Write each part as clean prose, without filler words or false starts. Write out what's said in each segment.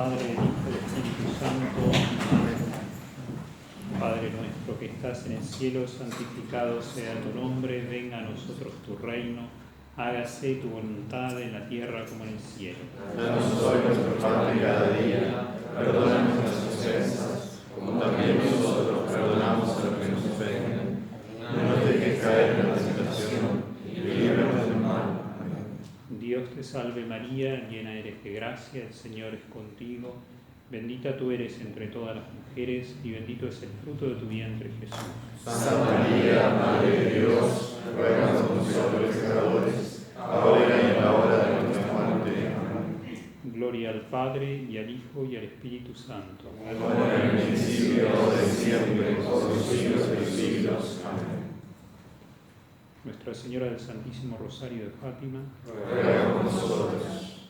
Padre, del Hijo y del Espíritu Santo. Amén. Padre nuestro que estás en el cielo, santificado sea tu nombre, venga a nosotros tu reino, hágase tu voluntad en la tierra como en el cielo. Danos hoy nuestro pan de cada día, perdónanos nuestras ofensas, como también nosotros perdonamos a los que nos ofenden. No nos dejes caer en la tentación y líbranos del mal. Amén. Dios te salve María, llena eres de gracia, el Señor es contigo. Bendita tú eres entre todas las mujeres y bendito es el fruto de tu vientre, Jesús. Santa María, Madre de Dios, ruega por nosotros pecadores, ahora y en la hora de nuestra muerte. Amén. Gloria al Padre, y al Hijo, y al Espíritu Santo. Como en el principio, ahora y siempre, por los siglos de los siglos. Amén. Nuestra Señora del Santísimo Rosario de Fátima, Ruega por nosotros.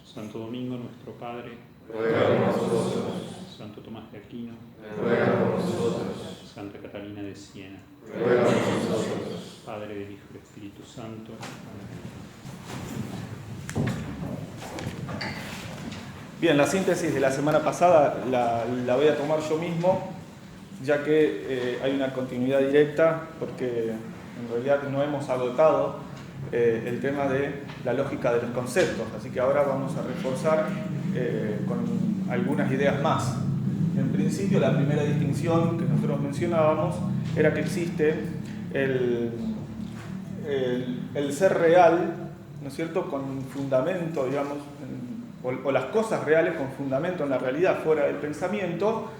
Santo Domingo nuestro Padre, Ruega por nosotros. Santo Tomás de Aquino, Ruega por nosotros. Santa Catalina de Siena, Ruega por nosotros. Padre, del Hijo y del Espíritu Santo. Bien, la síntesis de la semana pasada la voy a tomar yo mismo, ya que hay una continuidad directa, porque en realidad no hemos agotado el tema de la lógica de los conceptos, así que ahora vamos a reforzar con algunas ideas más. En principio, la primera distinción que nosotros mencionábamos era que existe el ser real, ¿no es cierto?, con fundamento, digamos, o las cosas reales con fundamento en la realidad, fuera del pensamiento,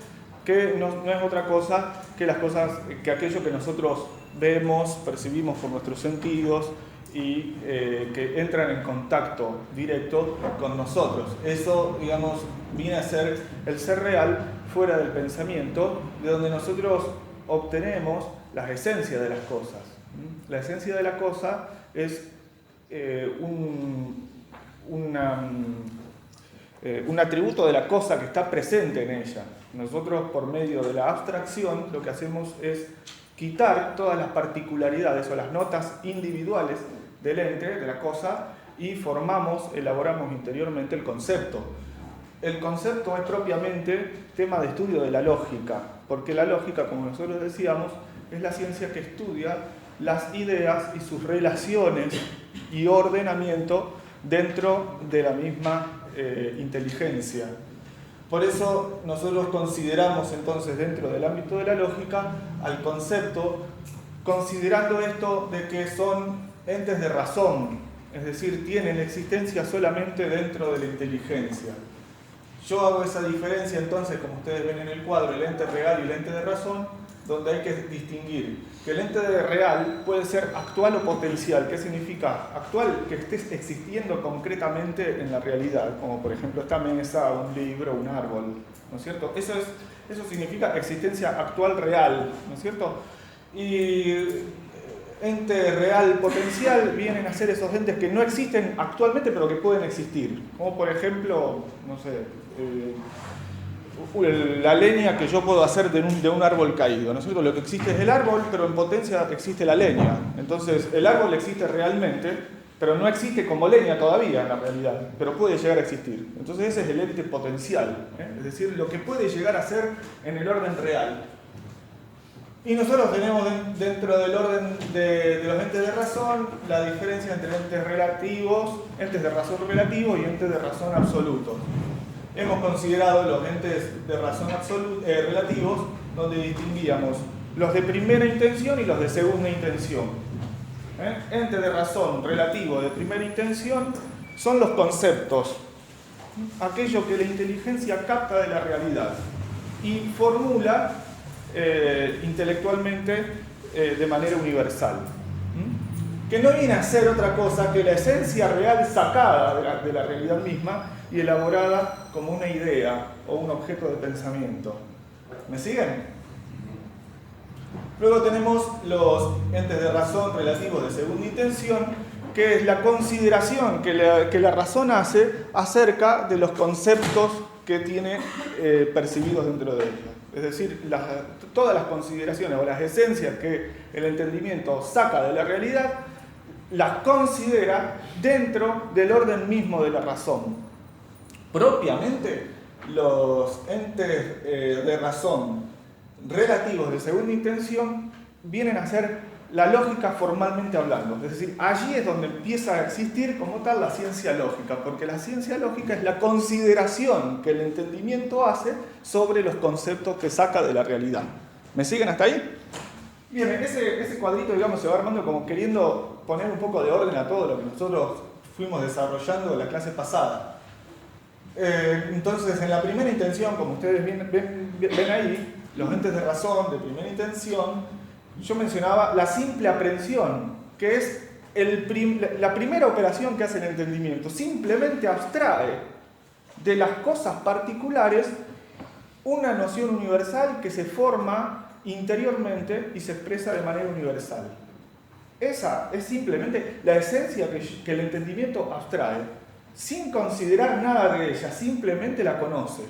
que no es otra cosa que las cosas, que aquello que nosotros vemos, percibimos por nuestros sentidos y que entran en contacto directo con nosotros. Eso, digamos, viene a ser el ser real fuera del pensamiento, de donde nosotros obtenemos la esencia de las cosas. La esencia de la cosa es un atributo de la cosa que está presente en ella. Nosotros, por medio de la abstracción, lo que hacemos es quitar todas las particularidades o las notas individuales del ente, de la cosa, y elaboramos interiormente el concepto. El concepto es propiamente tema de estudio de la lógica, porque la lógica, como nosotros decíamos, es la ciencia que estudia las ideas y sus relaciones y ordenamiento dentro de la misma inteligencia. Por eso nosotros consideramos entonces dentro del ámbito de la lógica al concepto, considerando esto de que son entes de razón, es decir, tienen existencia solamente dentro de la inteligencia. Yo hago esa diferencia entonces, como ustedes ven en el cuadro, el ente real y el ente de razón, donde hay que distinguir que el ente real puede ser actual o potencial. ¿Qué significa actual? Que estés existiendo concretamente en la realidad, como por ejemplo esta mesa, un libro, un árbol, ¿no es cierto? Eso significa existencia actual real, ¿no es cierto? Y ente real potencial vienen a ser esos entes que no existen actualmente pero que pueden existir, como por ejemplo, no sé, la leña que yo puedo hacer de un árbol caído, ¿no es cierto? Lo que existe es el árbol, pero en potencia existe la leña. Entonces, el árbol existe realmente, pero no existe como leña todavía en la realidad, pero puede llegar a existir. Entonces, ese es el ente potencial, es decir, lo que puede llegar a ser en el orden real. Y nosotros tenemos dentro del orden de los entes de razón la diferencia entre entes de razón relativos y entes de razón absolutos. Hemos considerado los entes de razón relativos, donde distinguíamos los de primera intención y los de segunda intención. Ente de razón relativo de primera intención son los conceptos, aquello que la inteligencia capta de la realidad y formula intelectualmente de manera universal. Que no viene a ser otra cosa que la esencia real sacada de la realidad misma y elaborada como una idea o un objeto de pensamiento. ¿Me siguen? Luego tenemos los entes de razón relativos de segunda intención, que es la consideración que la razón hace acerca de los conceptos que tiene percibidos dentro de ella. Es decir, todas las consideraciones o las esencias que el entendimiento saca de la realidad, las considera dentro del orden mismo de la razón. Propiamente, los entes de razón relativos de segunda intención vienen a ser la lógica formalmente hablando. Es decir, allí es donde empieza a existir como tal la ciencia lógica, porque la ciencia lógica es la consideración que el entendimiento hace sobre los conceptos que saca de la realidad. ¿Me siguen hasta ahí? Bien, ese cuadrito, digamos, se va armando como queriendo poner un poco de orden a todo lo que nosotros fuimos desarrollando en la clase pasada. Entonces, en la primera intención, como ustedes ven ahí, los entes de razón de primera intención, yo mencionaba la simple aprehensión, que es la primera operación que hace el entendimiento. Simplemente abstrae de las cosas particulares una noción universal que se forma interiormente y se expresa de manera universal. Esa es simplemente la esencia que el entendimiento abstrae, sin considerar nada de ella, simplemente la conoce.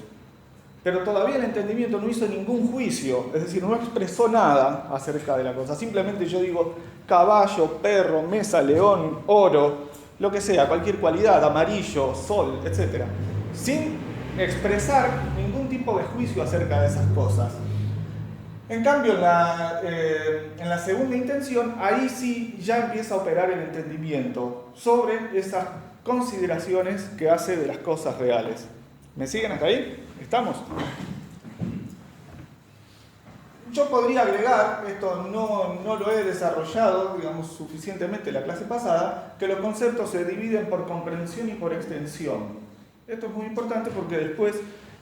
Pero todavía el entendimiento no hizo ningún juicio, es decir, no expresó nada acerca de la cosa. Simplemente yo digo caballo, perro, mesa, león, oro, lo que sea, cualquier cualidad, amarillo, sol, etc. Sin expresar ningún tipo de juicio acerca de esas cosas. En cambio, en la segunda intención, ahí sí ya empieza a operar el entendimiento sobre esas consideraciones que hace de las cosas reales. ¿Me siguen hasta ahí? ¿Estamos? Yo podría agregar, esto no lo he desarrollado, digamos, suficientemente en la clase pasada, que los conceptos se dividen por comprensión y por extensión. Esto es muy importante porque después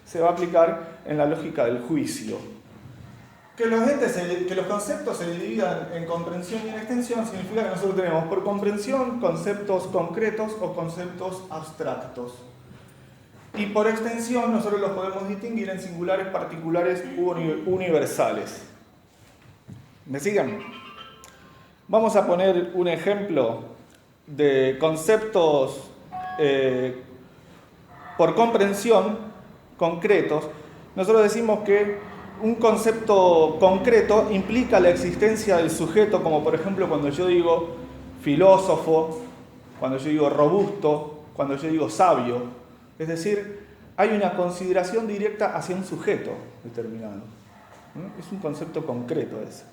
se va a aplicar en la lógica del juicio. Que los conceptos se dividan en comprensión y en extensión significa que nosotros tenemos por comprensión conceptos concretos o conceptos abstractos. Y por extensión nosotros los podemos distinguir en singulares, particulares u universales. ¿Me siguen? Vamos a poner un ejemplo de conceptos por comprensión concretos. Nosotros decimos que un concepto concreto implica la existencia del sujeto, como por ejemplo cuando yo digo filósofo, cuando yo digo robusto, cuando yo digo sabio. Es decir, hay una consideración directa hacia un sujeto determinado. Es un concepto concreto ese.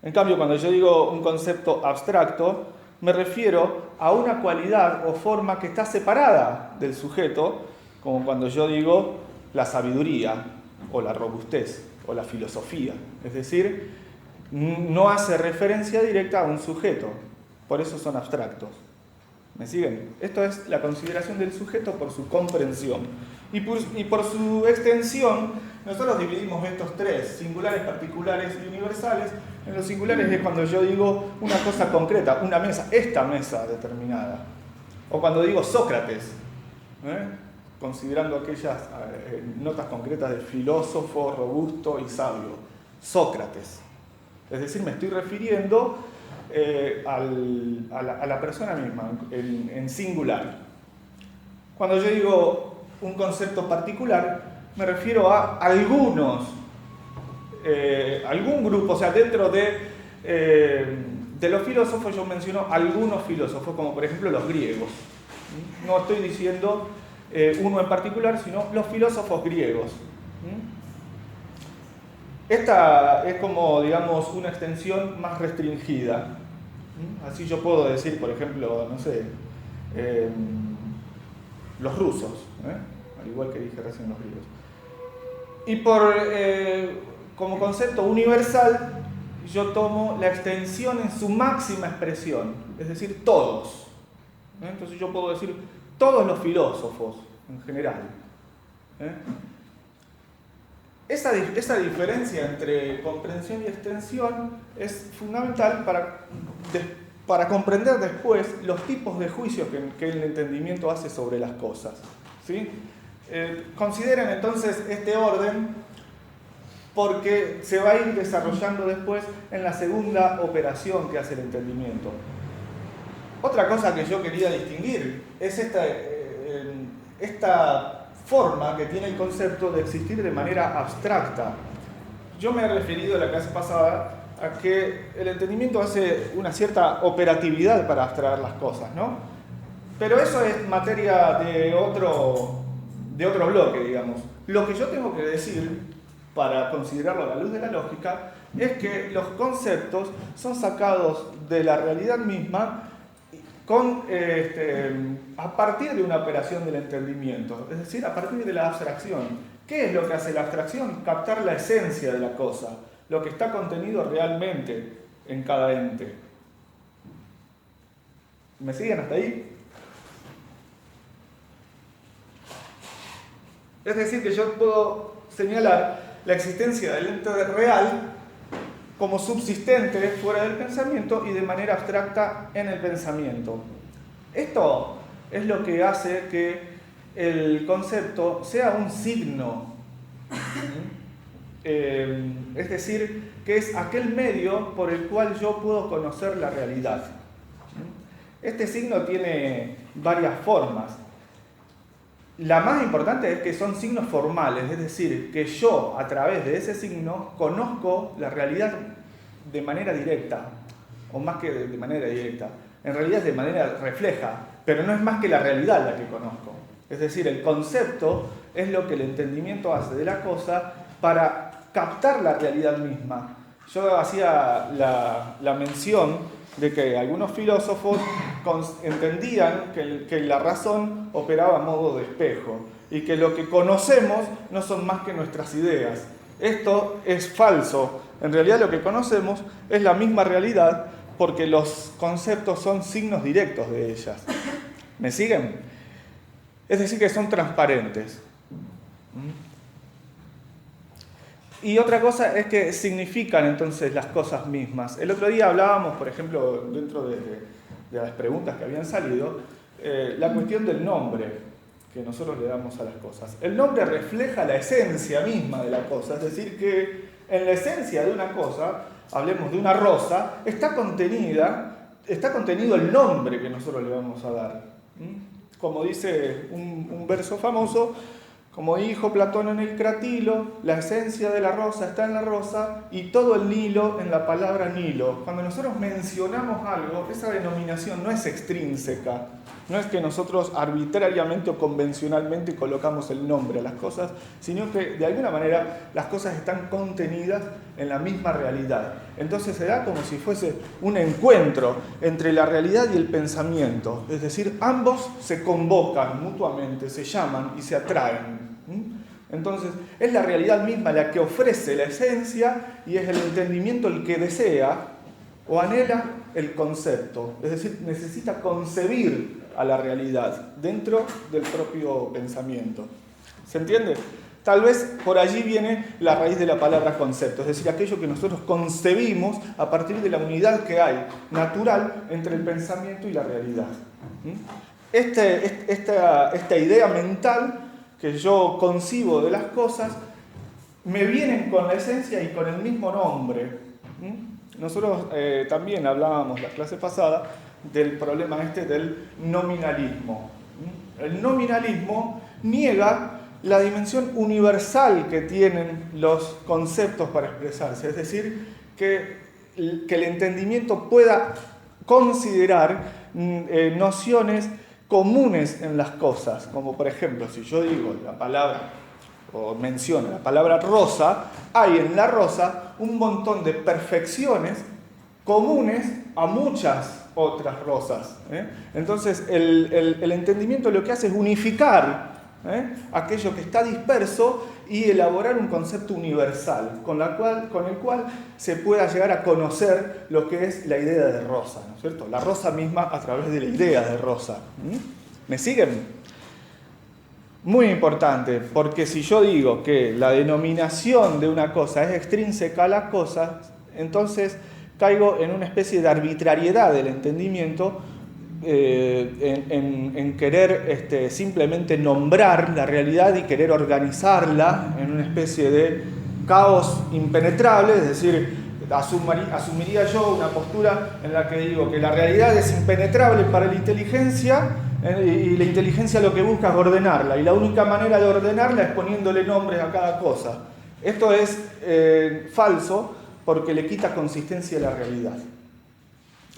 En cambio, cuando yo digo un concepto abstracto, me refiero a una cualidad o forma que está separada del sujeto, como cuando yo digo la sabiduría, o la robustez, o la filosofía. Es decir, no hace referencia directa a un sujeto. Por eso son abstractos. ¿Me siguen? Esto es la consideración del sujeto por su comprensión. Y por su extensión, nosotros dividimos estos tres, singulares, particulares y universales. En los singulares es cuando yo digo una cosa concreta, una mesa, esta mesa determinada. O cuando digo Sócrates, considerando aquellas notas concretas de filósofo, robusto y sabio. Sócrates. Es decir, me estoy refiriendo a la persona misma, en singular. Cuando yo digo un concepto particular, me refiero a algún grupo, o sea, dentro de los filósofos yo menciono algunos filósofos, como por ejemplo los griegos. No estoy diciendo uno en particular, sino los filósofos griegos. Esta es como, digamos, una extensión más restringida. Así yo puedo decir, por ejemplo, no sé, los rusos, al igual que dije recién los griegos. Y como concepto universal, yo tomo la extensión en su máxima expresión, es decir, todos. Entonces yo puedo decir todos los filósofos en general. Esa diferencia entre comprensión y extensión es fundamental para comprender después los tipos de juicios que el entendimiento hace sobre las cosas. ¿Sí? Consideren entonces este orden porque se va a ir desarrollando después en la segunda operación que hace el entendimiento. Otra cosa que yo quería distinguir es esta forma que tiene el concepto de existir de manera abstracta. Yo me he referido en la clase pasada a que el entendimiento hace una cierta operatividad para abstraer las cosas, ¿no? Pero eso es materia de de otro bloque, digamos. Lo que yo tengo que decir, para considerarlo a la luz de la lógica, es que los conceptos son sacados de la realidad misma a partir de una operación del entendimiento, es decir, a partir de la abstracción. ¿Qué es lo que hace la abstracción? Captar la esencia de la cosa, lo que está contenido realmente en cada ente. ¿Me siguen hasta ahí? Es decir, que yo puedo señalar la existencia del ente real como subsistente fuera del pensamiento y de manera abstracta en el pensamiento. Esto es lo que hace que el concepto sea un signo. Es decir, que es aquel medio por el cual yo puedo conocer la realidad. Este signo tiene varias formas. La más importante es que son signos formales, es decir, que yo a través de ese signo conozco la realidad de manera directa, o más que de manera directa, en realidad es de manera refleja, pero no es más que la realidad la que conozco. Es decir, el concepto es lo que el entendimiento hace de la cosa para captar la realidad misma. Yo hacía la mención de que algunos filósofos entendían que la razón operaba a modo de espejo y que lo que conocemos no son más que nuestras ideas. Esto es falso. En realidad lo que conocemos es la misma realidad porque los conceptos son signos directos de ellas. ¿Me siguen? Es decir, que son transparentes. Y otra cosa es que significan entonces las cosas mismas. El otro día hablábamos, por ejemplo, dentro de las preguntas que habían salido, la cuestión del nombre que nosotros le damos a las cosas. El nombre refleja la esencia misma de la cosa, es decir, que en la esencia de una cosa, hablemos de una rosa, está contenido el nombre que nosotros le vamos a dar. Como dice un verso famoso, como dijo Platón en el Cratilo, la esencia de la rosa está en la rosa y todo el Nilo en la palabra Nilo. Cuando nosotros mencionamos algo, esa denominación no es extrínseca, no es que nosotros arbitrariamente o convencionalmente colocamos el nombre a las cosas, sino que de alguna manera las cosas están contenidas en la misma realidad. Entonces se da como si fuese un encuentro entre la realidad y el pensamiento, es decir, ambos se convocan mutuamente, se llaman y se atraen. Entonces es la realidad misma la que ofrece la esencia y es el entendimiento el que desea o anhela el concepto, es decir, necesita concebir a la realidad dentro del propio pensamiento. ¿Se entiende? Tal vez por allí viene la raíz de la palabra concepto, es decir, aquello que nosotros concebimos a partir de la unidad que hay natural entre el pensamiento y la realidad. Esta idea mental que yo concibo de las cosas me vienen con la esencia y con el mismo nombre. Nosotros también hablábamos la clase pasada del problema del nominalismo. El nominalismo niega la dimensión universal que tienen los conceptos para expresarse, es decir, que el entendimiento pueda considerar nociones comunes en las cosas, como por ejemplo, si yo digo la palabra o menciono la palabra rosa, hay en la rosa un montón de perfecciones comunes a muchas otras rosas. Entonces el entendimiento lo que hace es unificar aquello que está disperso y elaborar un concepto universal con el cual se pueda llegar a conocer lo que es la idea de rosa, ¿no es cierto? La rosa misma a través de la idea de rosa. ¿Me siguen? Muy importante, porque si yo digo que la denominación de una cosa es extrínseca a la cosa, entonces caigo en una especie de arbitrariedad del entendimiento, en querer simplemente nombrar la realidad y querer organizarla en una especie de caos impenetrable, es decir, asumiría yo una postura en la que digo que la realidad es impenetrable para la inteligencia y la inteligencia lo que busca es ordenarla y la única manera de ordenarla es poniéndole nombres a cada cosa. Esto es falso porque le quita consistencia a la realidad.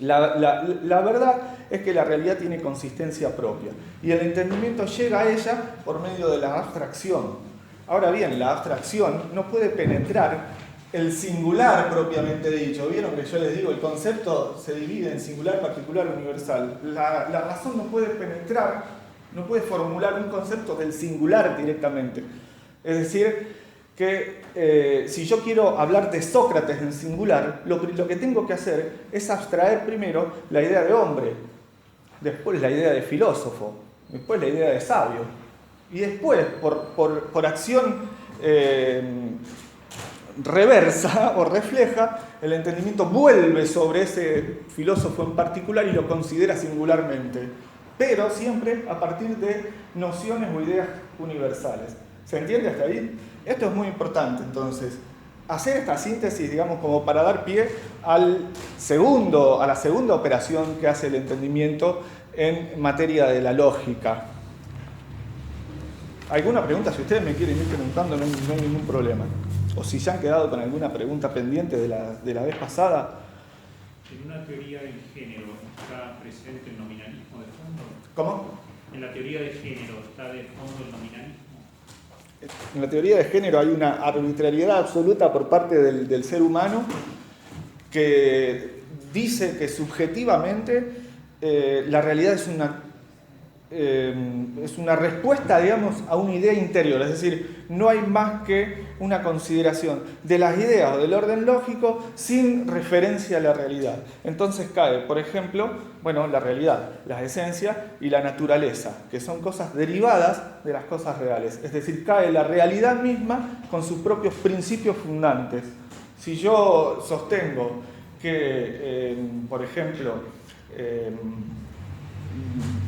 La verdad es que la realidad tiene consistencia propia y el entendimiento llega a ella por medio de la abstracción. Ahora bien, la abstracción no puede penetrar el singular propiamente dicho. Vieron que yo les digo, el concepto se divide en singular, particular, universal. La razón no puede penetrar, no puede formular un concepto del singular directamente. Es decir, que si yo quiero hablar de Sócrates en singular, lo que tengo que hacer es abstraer primero la idea de hombre, después la idea de filósofo, después la idea de sabio, y después, por acción reversa o refleja, el entendimiento vuelve sobre ese filósofo en particular y lo considera singularmente, pero siempre a partir de nociones o ideas universales. ¿Se entiende hasta ahí? Esto es muy importante, entonces, hacer esta síntesis, digamos, como para dar pie a la segunda operación que hace el entendimiento en materia de la lógica. ¿Alguna pregunta? Si ustedes me quieren ir preguntando, no hay ningún problema. O si se han quedado con alguna pregunta pendiente de la vez pasada. ¿En una teoría del género está presente el nominalismo de fondo? ¿Cómo? ¿En la teoría de género está de fondo el nominalismo? En la teoría de género hay una arbitrariedad absoluta por parte del ser humano que dice que subjetivamente la realidad es una respuesta, digamos, a una idea interior. Es decir, no hay más que una consideración de las ideas o del orden lógico sin referencia a la realidad. Entonces cae, por ejemplo, la realidad, las esencias y la naturaleza, que son cosas derivadas de las cosas reales. Es decir, cae la realidad misma con sus propios principios fundantes. Si yo sostengo que, por ejemplo,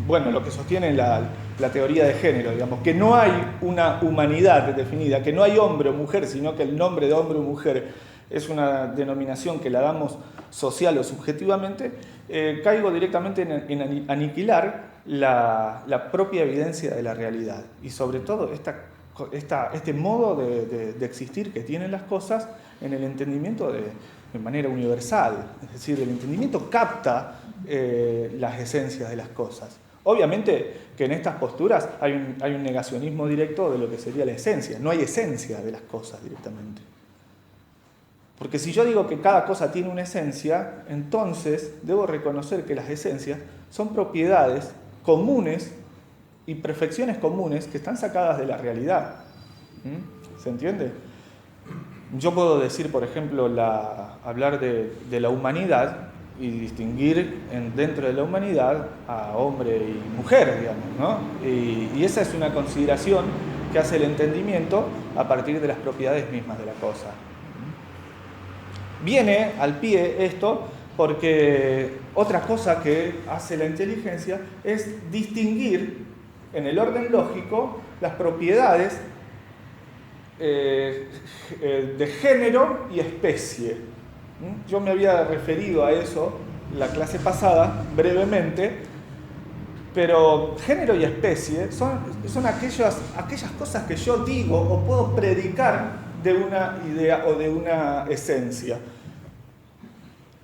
lo que sostiene la teoría de género, digamos, que no hay una humanidad definida, que no hay hombre o mujer, sino que el nombre de hombre o mujer es una denominación que la damos social o subjetivamente, caigo directamente en aniquilar la propia evidencia de la realidad y sobre todo este modo de existir que tienen las cosas en el entendimiento de manera universal. Es decir, el entendimiento capta las esencias de las cosas. Obviamente que en estas posturas hay un negacionismo directo de lo que sería la esencia. No hay esencia de las cosas directamente. Porque si yo digo que cada cosa tiene una esencia, entonces debo reconocer que las esencias son propiedades comunes y perfecciones comunes que están sacadas de la realidad. ¿Se entiende? Yo puedo decir, por ejemplo, hablar de la humanidad y distinguir dentro de la humanidad a hombre y mujer, digamos, ¿no? Y esa es una consideración que hace el entendimiento a partir de las propiedades mismas de la cosa. Viene al pie esto porque otra cosa que hace la inteligencia es distinguir en el orden lógico las propiedades de género y especie. Yo me había referido a eso la clase pasada, brevemente, pero género y especie son aquellas cosas que yo digo o puedo predicar de una idea o de una esencia.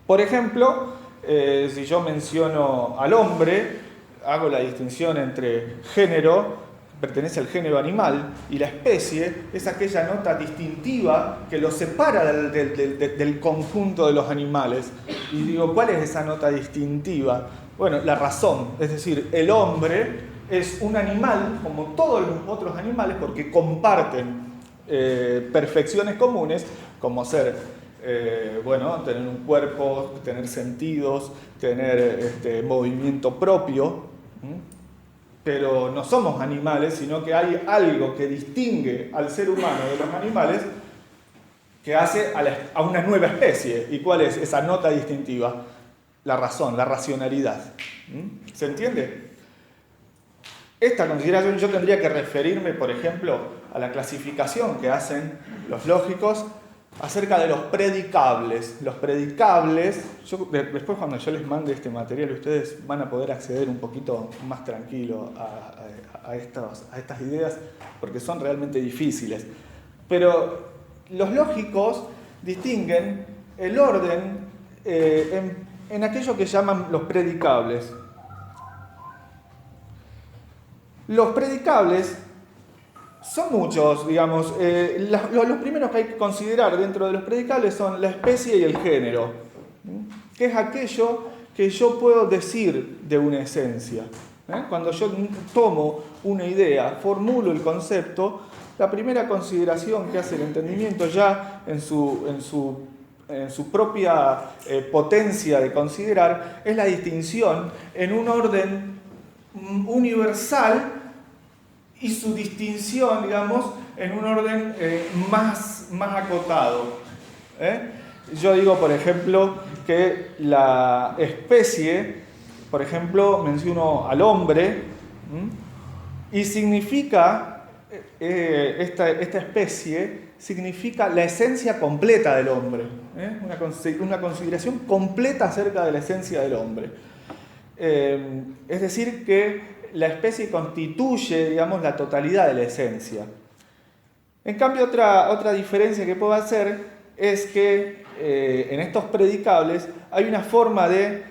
Por ejemplo, si yo menciono al hombre, hago la distinción entre género, pertenece al género animal, y la especie es aquella nota distintiva que lo separa del conjunto de los animales. Y digo, ¿cuál es esa nota distintiva? Bueno, la razón, es decir, el hombre es un animal como todos los otros animales porque comparten perfecciones comunes como ser, tener un cuerpo, tener sentidos, tener movimiento propio. Pero no somos animales, sino que hay algo que distingue al ser humano de los animales que hace a una nueva especie. ¿Y cuál es esa nota distintiva? La razón, la racionalidad. ¿Se entiende? Esta consideración yo tendría que referirme, por ejemplo, a la clasificación que hacen los lógicos acerca de los predicables. Los predicables, después cuando yo les mande este material, ustedes van a poder acceder un poquito más tranquilo a estas ideas, porque son realmente difíciles. Pero los lógicos distinguen el orden en aquello que llaman los predicables. Los predicables son muchos, digamos. Los primeros que hay que considerar dentro de los predicables son la especie y el género, que es aquello que yo puedo decir de una esencia. Cuando yo tomo una idea, formulo el concepto, la primera consideración que hace el entendimiento ya en su propia potencia de considerar es la distinción en un orden universal y su distinción, digamos, en un orden más acotado. Yo digo, por ejemplo, que la especie, por ejemplo, menciono al hombre, y significa, esta especie significa la esencia completa del hombre, una consideración completa acerca de la esencia del hombre. Es decir, que la especie constituye, digamos, la totalidad de la esencia. En cambio, otra diferencia que puedo hacer es que en estos predicables hay una forma de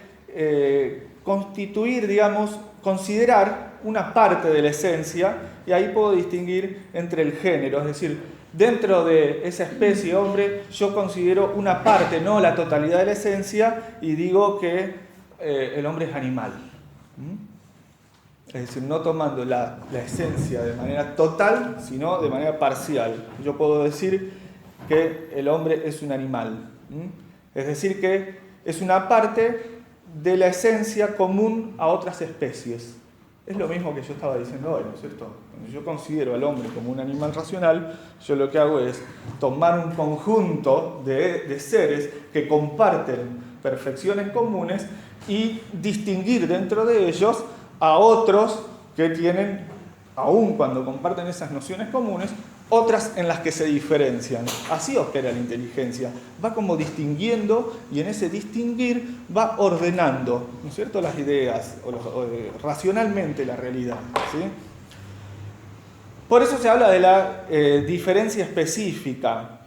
constituir, digamos, considerar una parte de la esencia, y ahí puedo distinguir entre el género, es decir, dentro de esa especie hombre yo considero una parte, no la totalidad de la esencia, y digo que el hombre es animal. Es decir, no tomando la esencia de manera total, sino de manera parcial. Yo puedo decir que el hombre es un animal. Es decir, que es una parte de la esencia común a otras especies. Es lo mismo que yo estaba diciendo hoy, ¿no es cierto? Cuando yo considero al hombre como un animal racional, yo lo que hago es tomar un conjunto de seres que comparten perfecciones comunes y distinguir dentro de ellos a otros que tienen, aun cuando comparten esas nociones comunes, otras en las que se diferencian. Así opera la inteligencia. Va como distinguiendo, y en ese distinguir va ordenando, ¿no es cierto?, las ideas, racionalmente la realidad, ¿sí? Por eso se habla de la diferencia específica.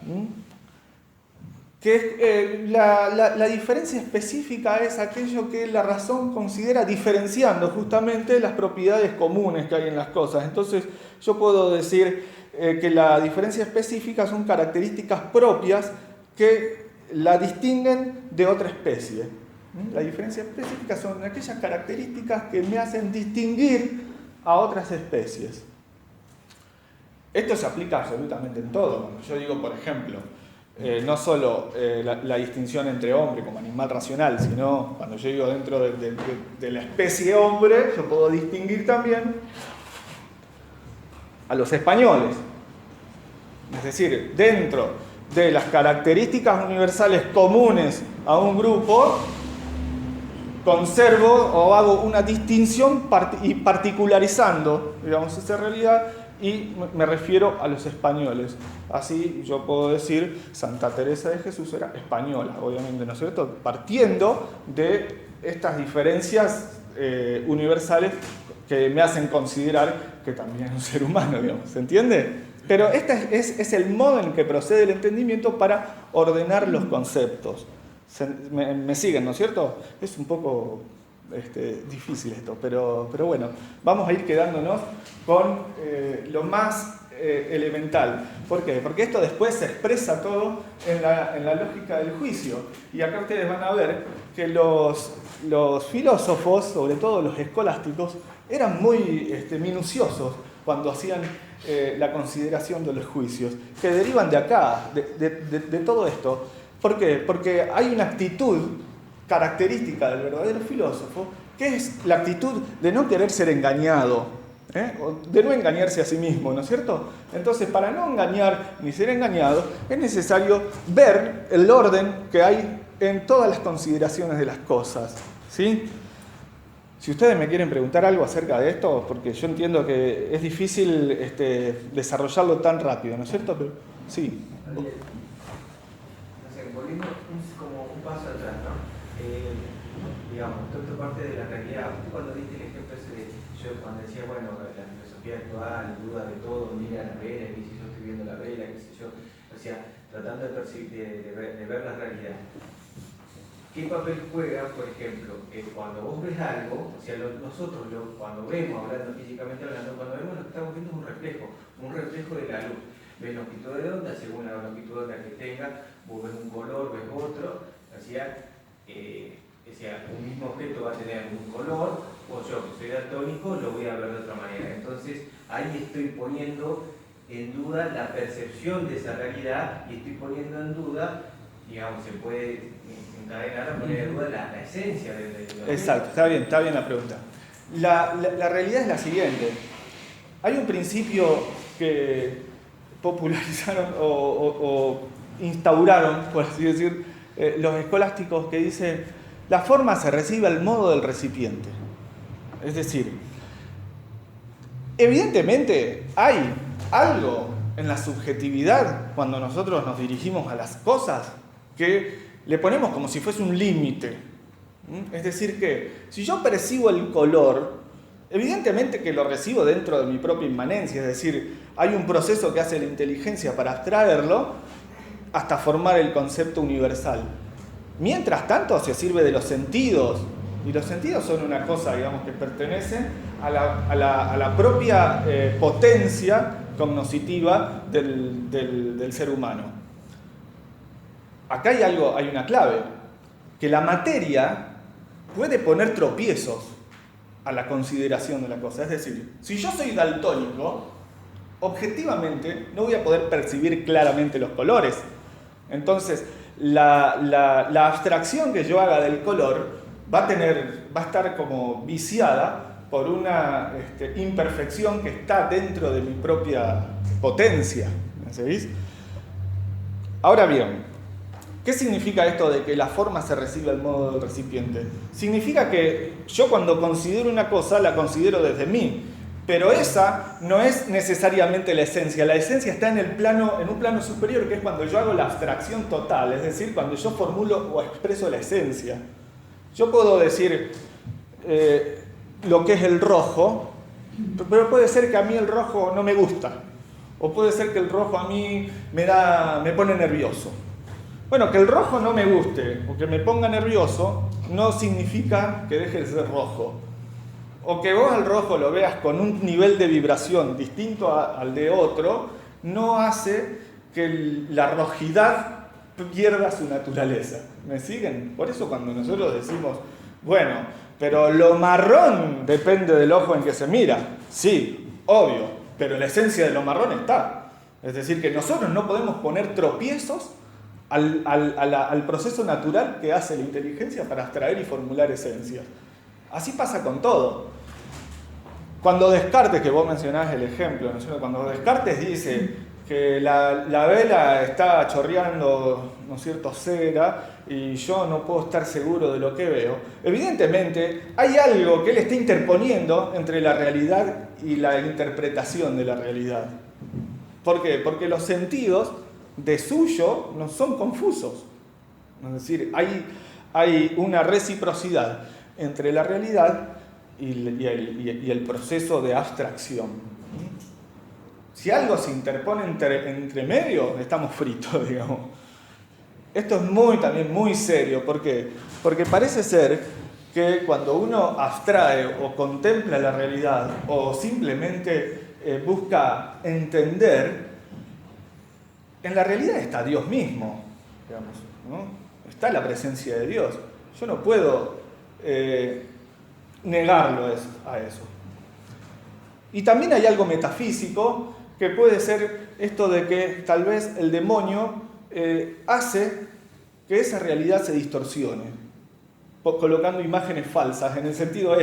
Que la diferencia específica es aquello que la razón considera diferenciando justamente las propiedades comunes que hay en las cosas. Entonces yo puedo decir que la diferencia específica son características propias que la distinguen de otra especie. La diferencia específica son aquellas características que me hacen distinguir a otras especies. Esto se aplica absolutamente en todo. Cuando yo digo, por ejemplo, no solo la distinción entre hombre como animal racional, sino cuando yo digo dentro de la especie hombre, yo puedo distinguir también a los españoles. Es decir, dentro de las características universales comunes a un grupo, conservo o hago una distinción y particularizando, digamos, esa realidad, y me refiero a los españoles. Así yo puedo decir, Santa Teresa de Jesús era española, obviamente, ¿no es cierto? Partiendo de estas diferencias universales que me hacen considerar que también es un ser humano, digamos, ¿se entiende? Pero este es el modo en que procede el entendimiento para ordenar los conceptos. ¿Me siguen, no es cierto? Es un poco difícil esto, pero bueno, vamos a ir quedándonos con lo más elemental. ¿Por qué? Porque esto después se expresa todo en la lógica del juicio. Y acá ustedes van a ver que los filósofos, sobre todo los escolásticos, eran muy minuciosos cuando hacían la consideración de los juicios, que derivan de acá, de todo esto. ¿Por qué? Porque hay una actitud característica del verdadero filósofo, que es la actitud de no querer ser engañado, de no engañarse a sí mismo, ¿no es cierto? Entonces, para no engañar ni ser engañado, es necesario ver el orden que hay en todas las consideraciones de las cosas, ¿sí? Si ustedes me quieren preguntar algo acerca de esto, porque yo entiendo que es difícil desarrollarlo tan rápido, ¿no es cierto? Pero, sí. Volviendo como un paso atrás, ¿no? Digamos, toda parte de la realidad. Usted cuando diste el ejemplo ese de, yo cuando decía, bueno, la filosofía actual, duda de todo, mira la vela, que si yo estoy viendo la vela, qué sé yo, o sea, tratando de ver la realidad. ¿qué papel juega, por ejemplo, cuando vos ves algo, o sea, nosotros cuando vemos, hablando físicamente hablando, cuando vemos lo que estamos viendo es un reflejo de la luz. Ves longitud de onda, según la longitud de onda que tenga, vos ves un color, ves otro, o sea, un mismo objeto va a tener un color, o yo que soy daltónico lo voy a ver de otra manera. Entonces, ahí estoy poniendo en duda la percepción de esa realidad y estoy poniendo en duda, digamos, se puede encadenar a poner en duda la esencia de lo. Exacto, está bien la pregunta. La realidad es la siguiente. Hay un principio que popularizaron o instauraron, por así decir, los escolásticos, que dice: la forma se recibe al modo del recipiente. Es decir, evidentemente hay algo en la subjetividad cuando nosotros nos dirigimos a las cosas que le ponemos como si fuese un límite. Es decir, que si yo percibo el color, evidentemente que lo recibo dentro de mi propia inmanencia, es decir, hay un proceso que hace la inteligencia para abstraerlo hasta formar el concepto universal. Mientras tanto, se sirve de los sentidos, y los sentidos son una cosa, digamos, que pertenece a la propia potencia cognoscitiva del ser humano. Acá hay una clave, que la materia puede poner tropiezos a la consideración de la cosa. Es decir, si yo soy daltónico, objetivamente no voy a poder percibir claramente los colores. Entonces, la abstracción que yo haga del color va a estar como viciada por una imperfección que está dentro de mi propia potencia. ¿Sabéis? Ahora bien, ¿qué significa esto de que la forma se recibe al modo del recipiente? Significa que yo cuando considero una cosa la considero desde mí, pero esa no es necesariamente la esencia. La esencia está en un plano superior, que es cuando yo hago la abstracción total, es decir, cuando yo formulo o expreso la esencia. Yo puedo decir lo que es el rojo, pero puede ser que a mí el rojo no me gusta, o puede ser que el rojo a mí me pone nervioso. Bueno, que el rojo no me guste o que me ponga nervioso no significa que deje de ser rojo. O que vos al rojo lo veas con un nivel de vibración distinto al de otro, no hace que la rojidad pierda su naturaleza. ¿Me siguen? Por eso cuando nosotros decimos, bueno, pero lo marrón depende del ojo en que se mira. Sí, obvio, pero la esencia de lo marrón está. Es decir, que nosotros no podemos poner tropiezos al proceso natural que hace la inteligencia para abstraer y formular esencias. Así pasa con todo. Cuando Descartes, que vos mencionás el ejemplo, ¿no? Cuando Descartes dice que la vela está chorreando, ¿no es cierto?, cera, y yo no puedo estar seguro de lo que veo, evidentemente hay algo que él está interponiendo entre la realidad y la interpretación de la realidad. ¿Por qué? Porque los sentidos de suyo no son confusos. Es decir, hay una reciprocidad entre la realidad y el proceso de abstracción. Si algo se interpone entre medio, estamos fritos, digamos. Esto es también muy serio. ¿Por qué? Porque parece ser que cuando uno abstrae o contempla la realidad o simplemente busca entender, en la realidad está Dios mismo, digamos, ¿no? Está la presencia de Dios. Yo no puedo negarlo a eso. Y también hay algo metafísico que puede ser esto de que tal vez el demonio hace que esa realidad se distorsione, colocando imágenes falsas, en el sentido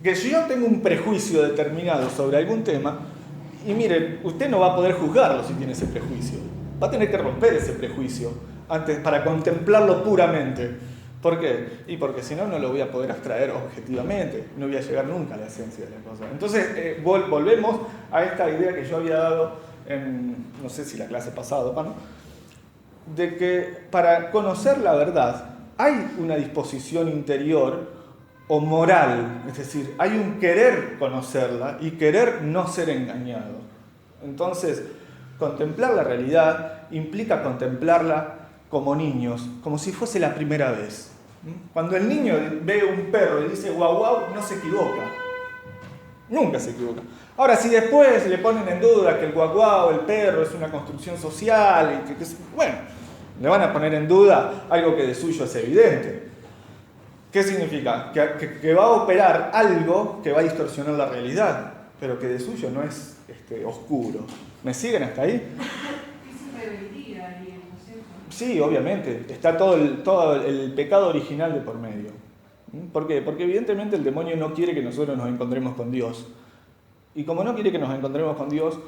que si yo tengo un prejuicio determinado sobre algún tema, y mire, usted no va a poder juzgarlo si tiene ese prejuicio, va a tener que romper ese prejuicio antes para contemplarlo puramente. ¿Por qué? Y porque si no, no lo voy a poder abstraer objetivamente, no voy a llegar nunca a la esencia de la cosa. Entonces, volvemos a esta idea que yo había dado en, no sé si la clase pasada, ¿no?, de que para conocer la verdad hay una disposición interior o moral, es decir, hay un querer conocerla y querer no ser engañado. Entonces, contemplar la realidad implica contemplarla como niños, como si fuese la primera vez. Cuando el niño ve un perro y dice guau guau, no se equivoca. Nunca se equivoca. Ahora, si después le ponen en duda que el guau guau, el perro, es una construcción social, y bueno, le van a poner en duda algo que de suyo es evidente. ¿Qué significa? Que va a operar algo que va a distorsionar la realidad, pero que de suyo no es oscuro. ¿Me siguen hasta ahí? Es rebeldía ahí, ¿no es cierto? Sí, obviamente. Está todo el pecado original de por medio. ¿Por qué? Porque evidentemente el demonio no quiere que nosotros nos encontremos con Dios. Y como no quiere que nos encontremos con Dios,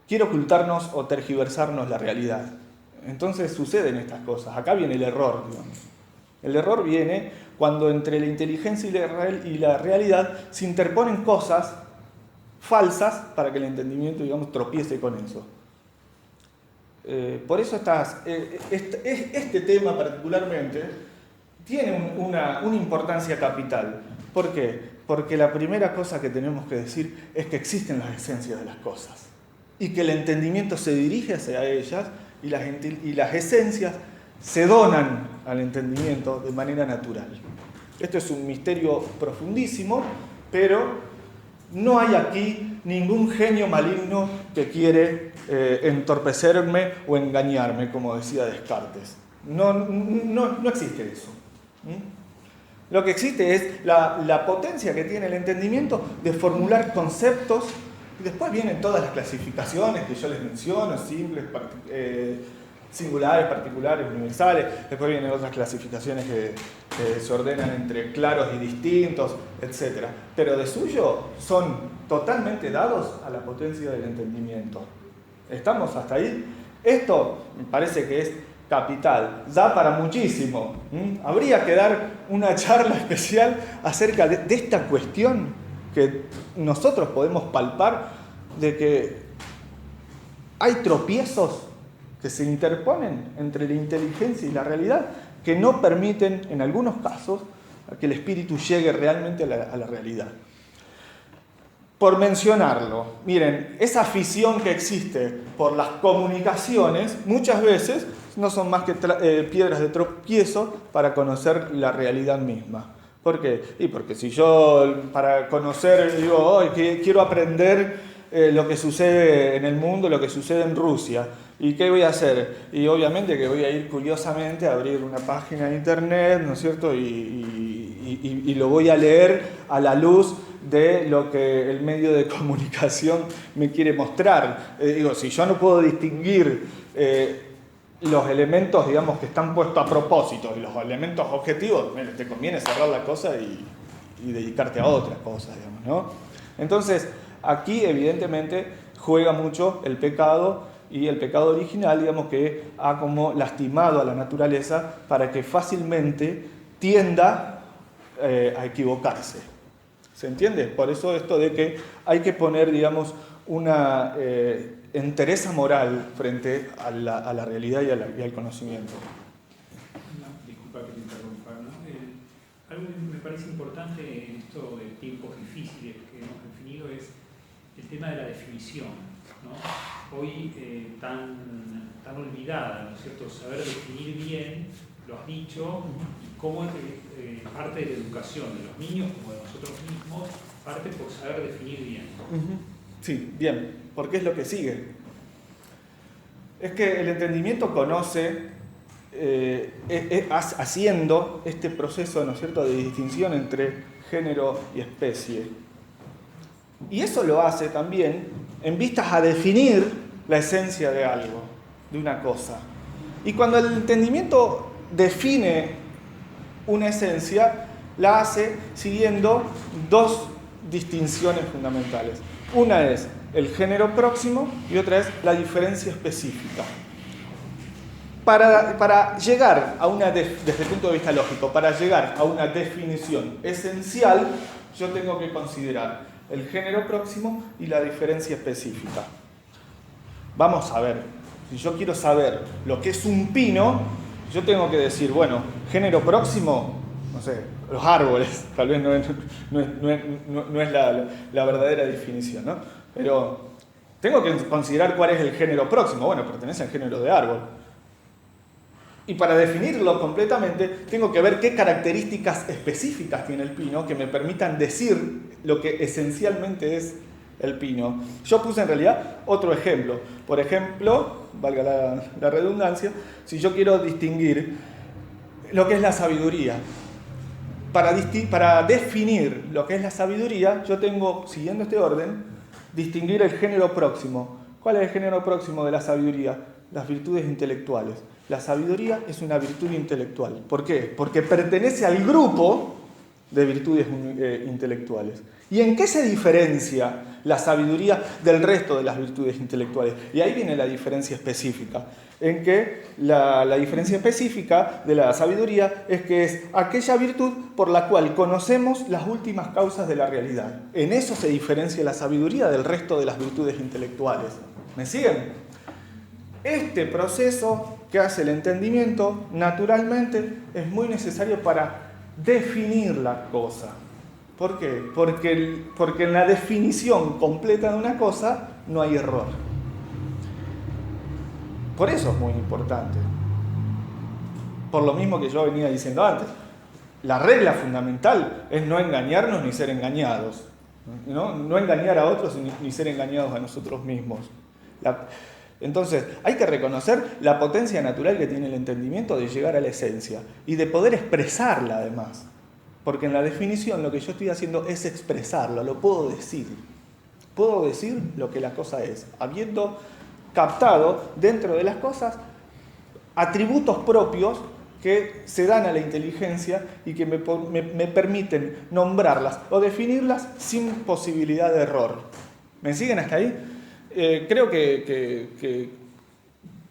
quiere ocultarnos o tergiversarnos la realidad. Entonces suceden estas cosas. Acá viene el error, digamos. El error viene cuando entre la inteligencia y la realidad se interponen cosas falsas para que el entendimiento, digamos, tropiece con eso. Por eso este tema particularmente tiene una importancia capital. ¿Por qué? Porque la primera cosa que tenemos que decir es que existen las esencias de las cosas y que el entendimiento se dirige hacia ellas y las esencias se donan al entendimiento de manera natural. Esto es un misterio profundísimo, pero no hay aquí ningún genio maligno que quiere entorpecerme o engañarme, como decía Descartes. No existe eso. Lo que existe es la potencia que tiene el entendimiento de formular conceptos, y después vienen todas las clasificaciones que yo les menciono, simples, singulares, particulares, universales. Después vienen otras clasificaciones que se ordenan entre claros y distintos, etc. Pero de suyo son totalmente dados a la potencia del entendimiento. ¿Estamos hasta ahí? Esto me parece que es capital, da para muchísimo. Habría que dar una charla especial acerca de esta cuestión que nosotros podemos palpar, de que hay tropiezos que se interponen entre la inteligencia y la realidad, que no permiten, en algunos casos, que el espíritu llegue realmente a la realidad. Por mencionarlo, miren, esa afición que existe por las comunicaciones, muchas veces no son más que piedras de tropiezo para conocer la realidad misma. ¿Por qué? Y porque si yo, para conocer, digo, oh, quiero aprender lo que sucede en el mundo, lo que sucede en Rusia, ¿y qué voy a hacer? Y obviamente que voy a ir curiosamente a abrir una página de internet, ¿no es cierto? Y lo voy a leer a la luz de lo que el medio de comunicación me quiere mostrar. Digo, si yo no puedo distinguir los elementos, digamos, que están puestos a propósito y los elementos objetivos, te conviene cerrar la cosa y dedicarte a otras cosas, digamos, ¿no? Entonces, aquí evidentemente juega mucho el pecado, y el pecado original, digamos, que ha como lastimado a la naturaleza para que fácilmente tienda a equivocarse. ¿Se entiende? Por eso esto de que hay que poner, digamos, una entereza moral frente a la realidad y al conocimiento. Disculpa que te interrumpa, ¿no? Algo que me parece importante en esto de tiempos difíciles que hemos definido es el tema de la definición, ¿no? Hoy tan olvidada, ¿no es cierto? Saber definir bien, lo has dicho, y cómo parte de la educación de los niños como de nosotros mismos parte por saber definir bien. Sí, bien, porque es lo que sigue. Es que el entendimiento conoce, haciendo este proceso, ¿no es cierto?, de distinción entre género y especie. Y eso lo hace también en vistas a definir la esencia de algo, de una cosa. Y cuando el entendimiento define una esencia, la hace siguiendo dos distinciones fundamentales. Una es el género próximo y otra es la diferencia específica. Para llegar a desde el punto de vista lógico, para llegar a una definición esencial, yo tengo que considerar el género próximo y la diferencia específica. Vamos a ver, si yo quiero saber lo que es un pino, yo tengo que decir, bueno, género próximo, no sé, los árboles, tal vez no es la verdadera definición, ¿no? Pero tengo que considerar cuál es el género próximo. Bueno, pertenece al género de árbol. Y para definirlo completamente, tengo que ver qué características específicas tiene el pino que me permitan decir lo que esencialmente es el pino. Yo puse en realidad otro ejemplo. Por ejemplo, valga la redundancia, si yo quiero distinguir lo que es la sabiduría. Para definir lo que es la sabiduría, yo tengo, siguiendo este orden, distinguir el género próximo. ¿Cuál es el género próximo de la sabiduría? Las virtudes intelectuales. La sabiduría es una virtud intelectual. ¿Por qué? Porque pertenece al grupo de virtudes intelectuales. ¿Y en qué se diferencia la sabiduría del resto de las virtudes intelectuales? Y ahí viene la diferencia específica. En que la diferencia específica de la sabiduría es que es aquella virtud por la cual conocemos las últimas causas de la realidad. En eso se diferencia la sabiduría del resto de las virtudes intelectuales. ¿Me siguen? Este proceso que hace el entendimiento, naturalmente, es muy necesario para definir la cosa. ¿Por qué? Porque en la definición completa de una cosa no hay error. Por eso es muy importante. Por lo mismo que yo venía diciendo antes. La regla fundamental es no engañarnos ni ser engañados. No engañar a otros ni ser engañados a nosotros mismos. Entonces, hay que reconocer la potencia natural que tiene el entendimiento de llegar a la esencia y de poder expresarla además. Porque en la definición lo que yo estoy haciendo es expresarlo, lo puedo decir. Puedo decir lo que la cosa es, habiendo captado dentro de las cosas atributos propios que se dan a la inteligencia y que me permiten nombrarlas o definirlas sin posibilidad de error. ¿Me siguen hasta ahí? Creo que,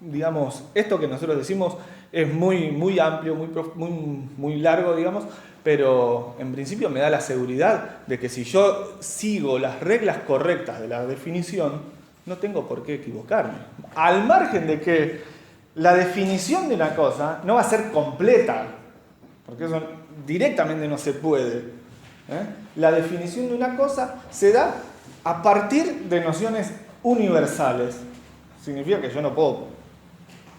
digamos, esto que nosotros decimos es muy amplio, muy largo, digamos, pero en principio me da la seguridad de que si yo sigo las reglas correctas de la definición, no tengo por qué equivocarme. Al margen de que la definición de una cosa no va a ser completa, porque eso directamente no se puede. La definición de una cosa se da a partir de nociones universales. Significa que yo no puedo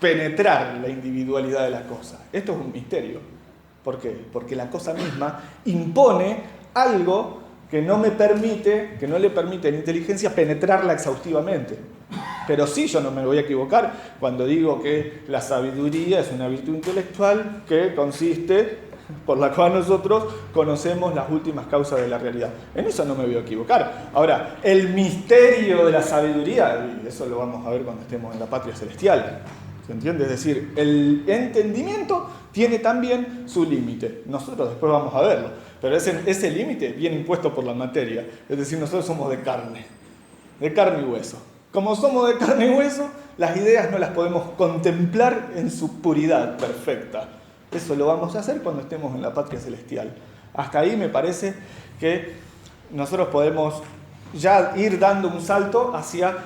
penetrar la individualidad de la cosa. Esto es un misterio. ¿Por qué? Porque la cosa misma impone algo que no le permite a la inteligencia penetrarla exhaustivamente. Pero sí, yo no me voy a equivocar cuando digo que la sabiduría es una virtud intelectual que consiste, por la cual nosotros conocemos las últimas causas de la realidad. En eso no me voy a equivocar. Ahora, el misterio de la sabiduría, y eso lo vamos a ver cuando estemos en la patria celestial, ¿se entiende? Es decir, el entendimiento tiene también su límite. Nosotros después vamos a verlo, pero ese límite viene impuesto por la materia. Es decir, nosotros somos de carne y hueso. Como somos de carne y hueso, las ideas no las podemos contemplar en su puridad perfecta. Eso lo vamos a hacer cuando estemos en la patria celestial. Hasta ahí me parece que nosotros podemos ya ir dando un salto hacia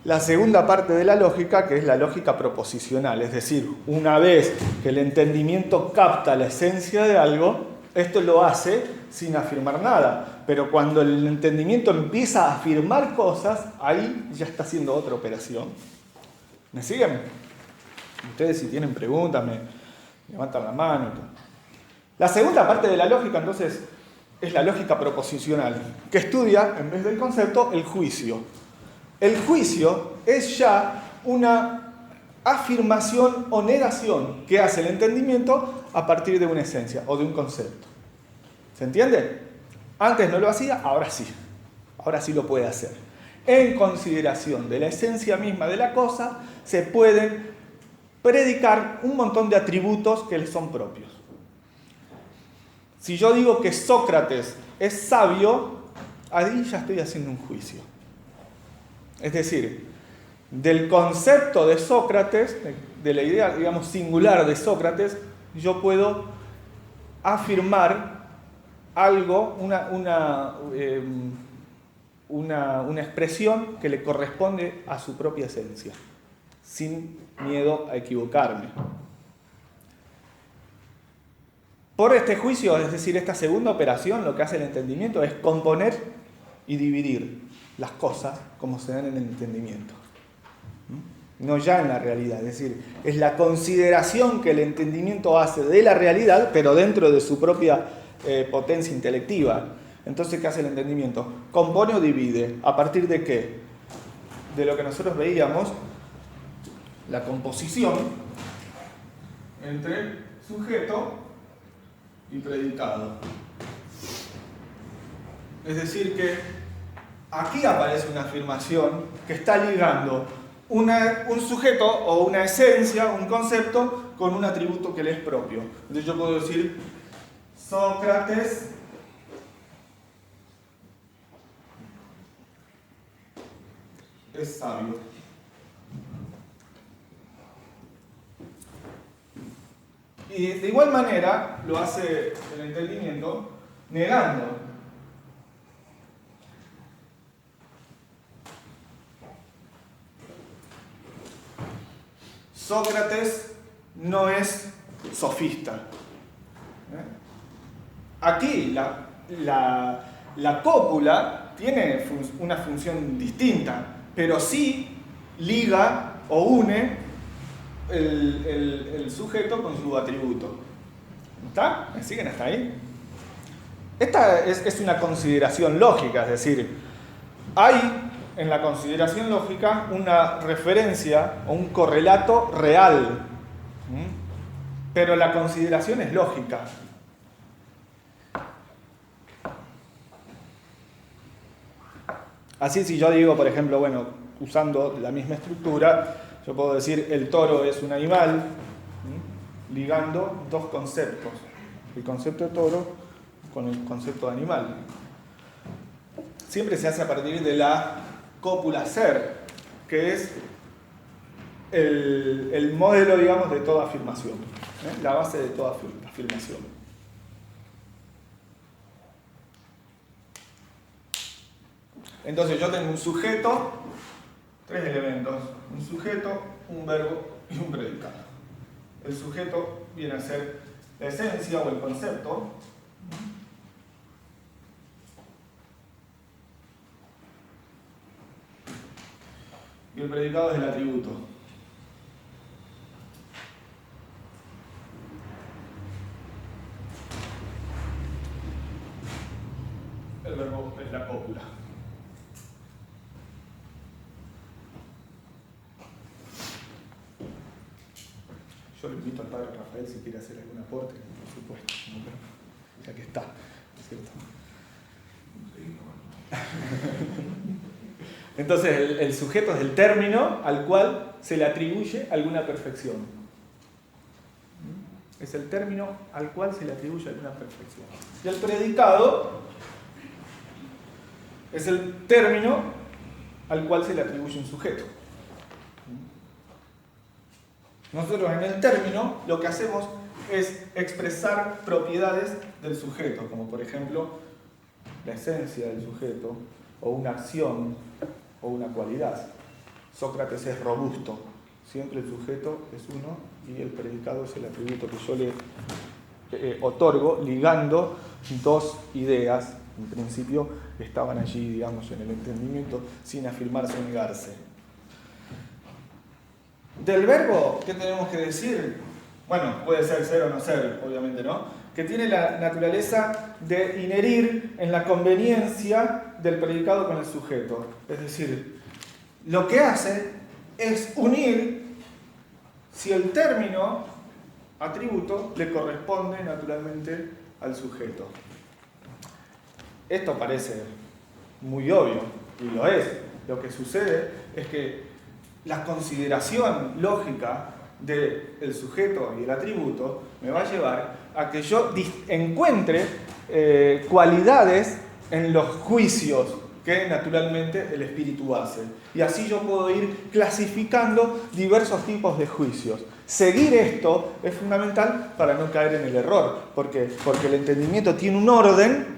la segunda parte de la lógica, que es la lógica proposicional. Es decir, una vez que el entendimiento capta la esencia de algo, esto lo hace sin afirmar nada. Pero cuando el entendimiento empieza a afirmar cosas, ahí ya está haciendo otra operación. ¿Me siguen? Ustedes si tienen preguntas me levantan la mano y todo. La segunda parte de la lógica, entonces, es la lógica proposicional, que estudia, en vez del concepto, el juicio. El juicio es ya una afirmación o negación que hace el entendimiento a partir de una esencia o de un concepto. ¿Se entiende? Antes no lo hacía, ahora sí. Ahora sí lo puede hacer. En consideración de la esencia misma de la cosa, se pueden predicar un montón de atributos que le son propios. Si yo digo que Sócrates es sabio, ahí ya estoy haciendo un juicio. Es decir, del concepto de Sócrates, de la idea, digamos, singular de Sócrates, yo puedo afirmar algo, una expresión que le corresponde a su propia esencia, sin miedo a equivocarme. Por este juicio, es decir, esta segunda operación, lo que hace el entendimiento es componer y dividir las cosas como se dan en el entendimiento. no ya en la realidad. Es decir, es la consideración que el entendimiento hace de la realidad, pero dentro de su propia potencia intelectiva. Entonces, ¿qué hace el entendimiento? Compone o divide. ¿A partir de qué? De lo que nosotros veíamos, la composición entre sujeto y predicado. Es decir que aquí aparece una afirmación que está ligando un sujeto o una esencia, un concepto, con un atributo que le es propio. Entonces yo puedo decir, Sócrates es sabio. Y de igual manera lo hace el entendimiento negando. Sócrates no es sofista. Aquí la cópula tiene una función distinta, pero sí liga o une el sujeto con su atributo. ¿Está? ¿Me siguen hasta ahí? Esta es una consideración lógica, es decir, hay en la consideración lógica una referencia o un correlato real, pero la consideración es lógica. Así, si yo digo, por ejemplo, bueno, usando la misma estructura, yo puedo decir el toro es un animal, ligando dos conceptos, el concepto de toro con el concepto de animal. Siempre se hace a partir de la cópula ser, que es el modelo, digamos, de toda afirmación, la base de toda afirmación. Entonces yo tengo un sujeto, tres elementos, un sujeto, un verbo y un predicado. El sujeto viene a ser la esencia o el concepto. Y el predicado es el atributo. El verbo es la cópula. Yo le invito al padre Rafael si quiere hacer algún aporte, por supuesto, ya que está, ¿cierto? Entonces el sujeto es el término al cual se le atribuye alguna perfección. Es el término al cual se le atribuye alguna perfección. Y el predicado es el término al cual se le atribuye un sujeto. Nosotros en el término lo que hacemos es expresar propiedades del sujeto, como por ejemplo la esencia del sujeto, o una acción, o una cualidad. Sócrates es robusto, siempre el sujeto es uno y el predicado es el atributo que yo le otorgo, ligando dos ideas, en principio estaban allí, digamos, en el entendimiento, sin afirmarse o negarse. Del verbo, ¿qué tenemos que decir? Bueno, puede ser ser o no ser, obviamente, ¿no? Que tiene la naturaleza de inherir en la conveniencia del predicado con el sujeto. Es decir, lo que hace es unir si el término atributo le corresponde naturalmente al sujeto. Esto parece muy obvio, y lo es. Lo que sucede es que la consideración lógica del sujeto y el atributo me va a llevar a que yo encuentre cualidades en los juicios que naturalmente el espíritu hace. Y así yo puedo ir clasificando diversos tipos de juicios. Seguir esto es fundamental para no caer en el error. ¿Por qué? Porque el entendimiento tiene un orden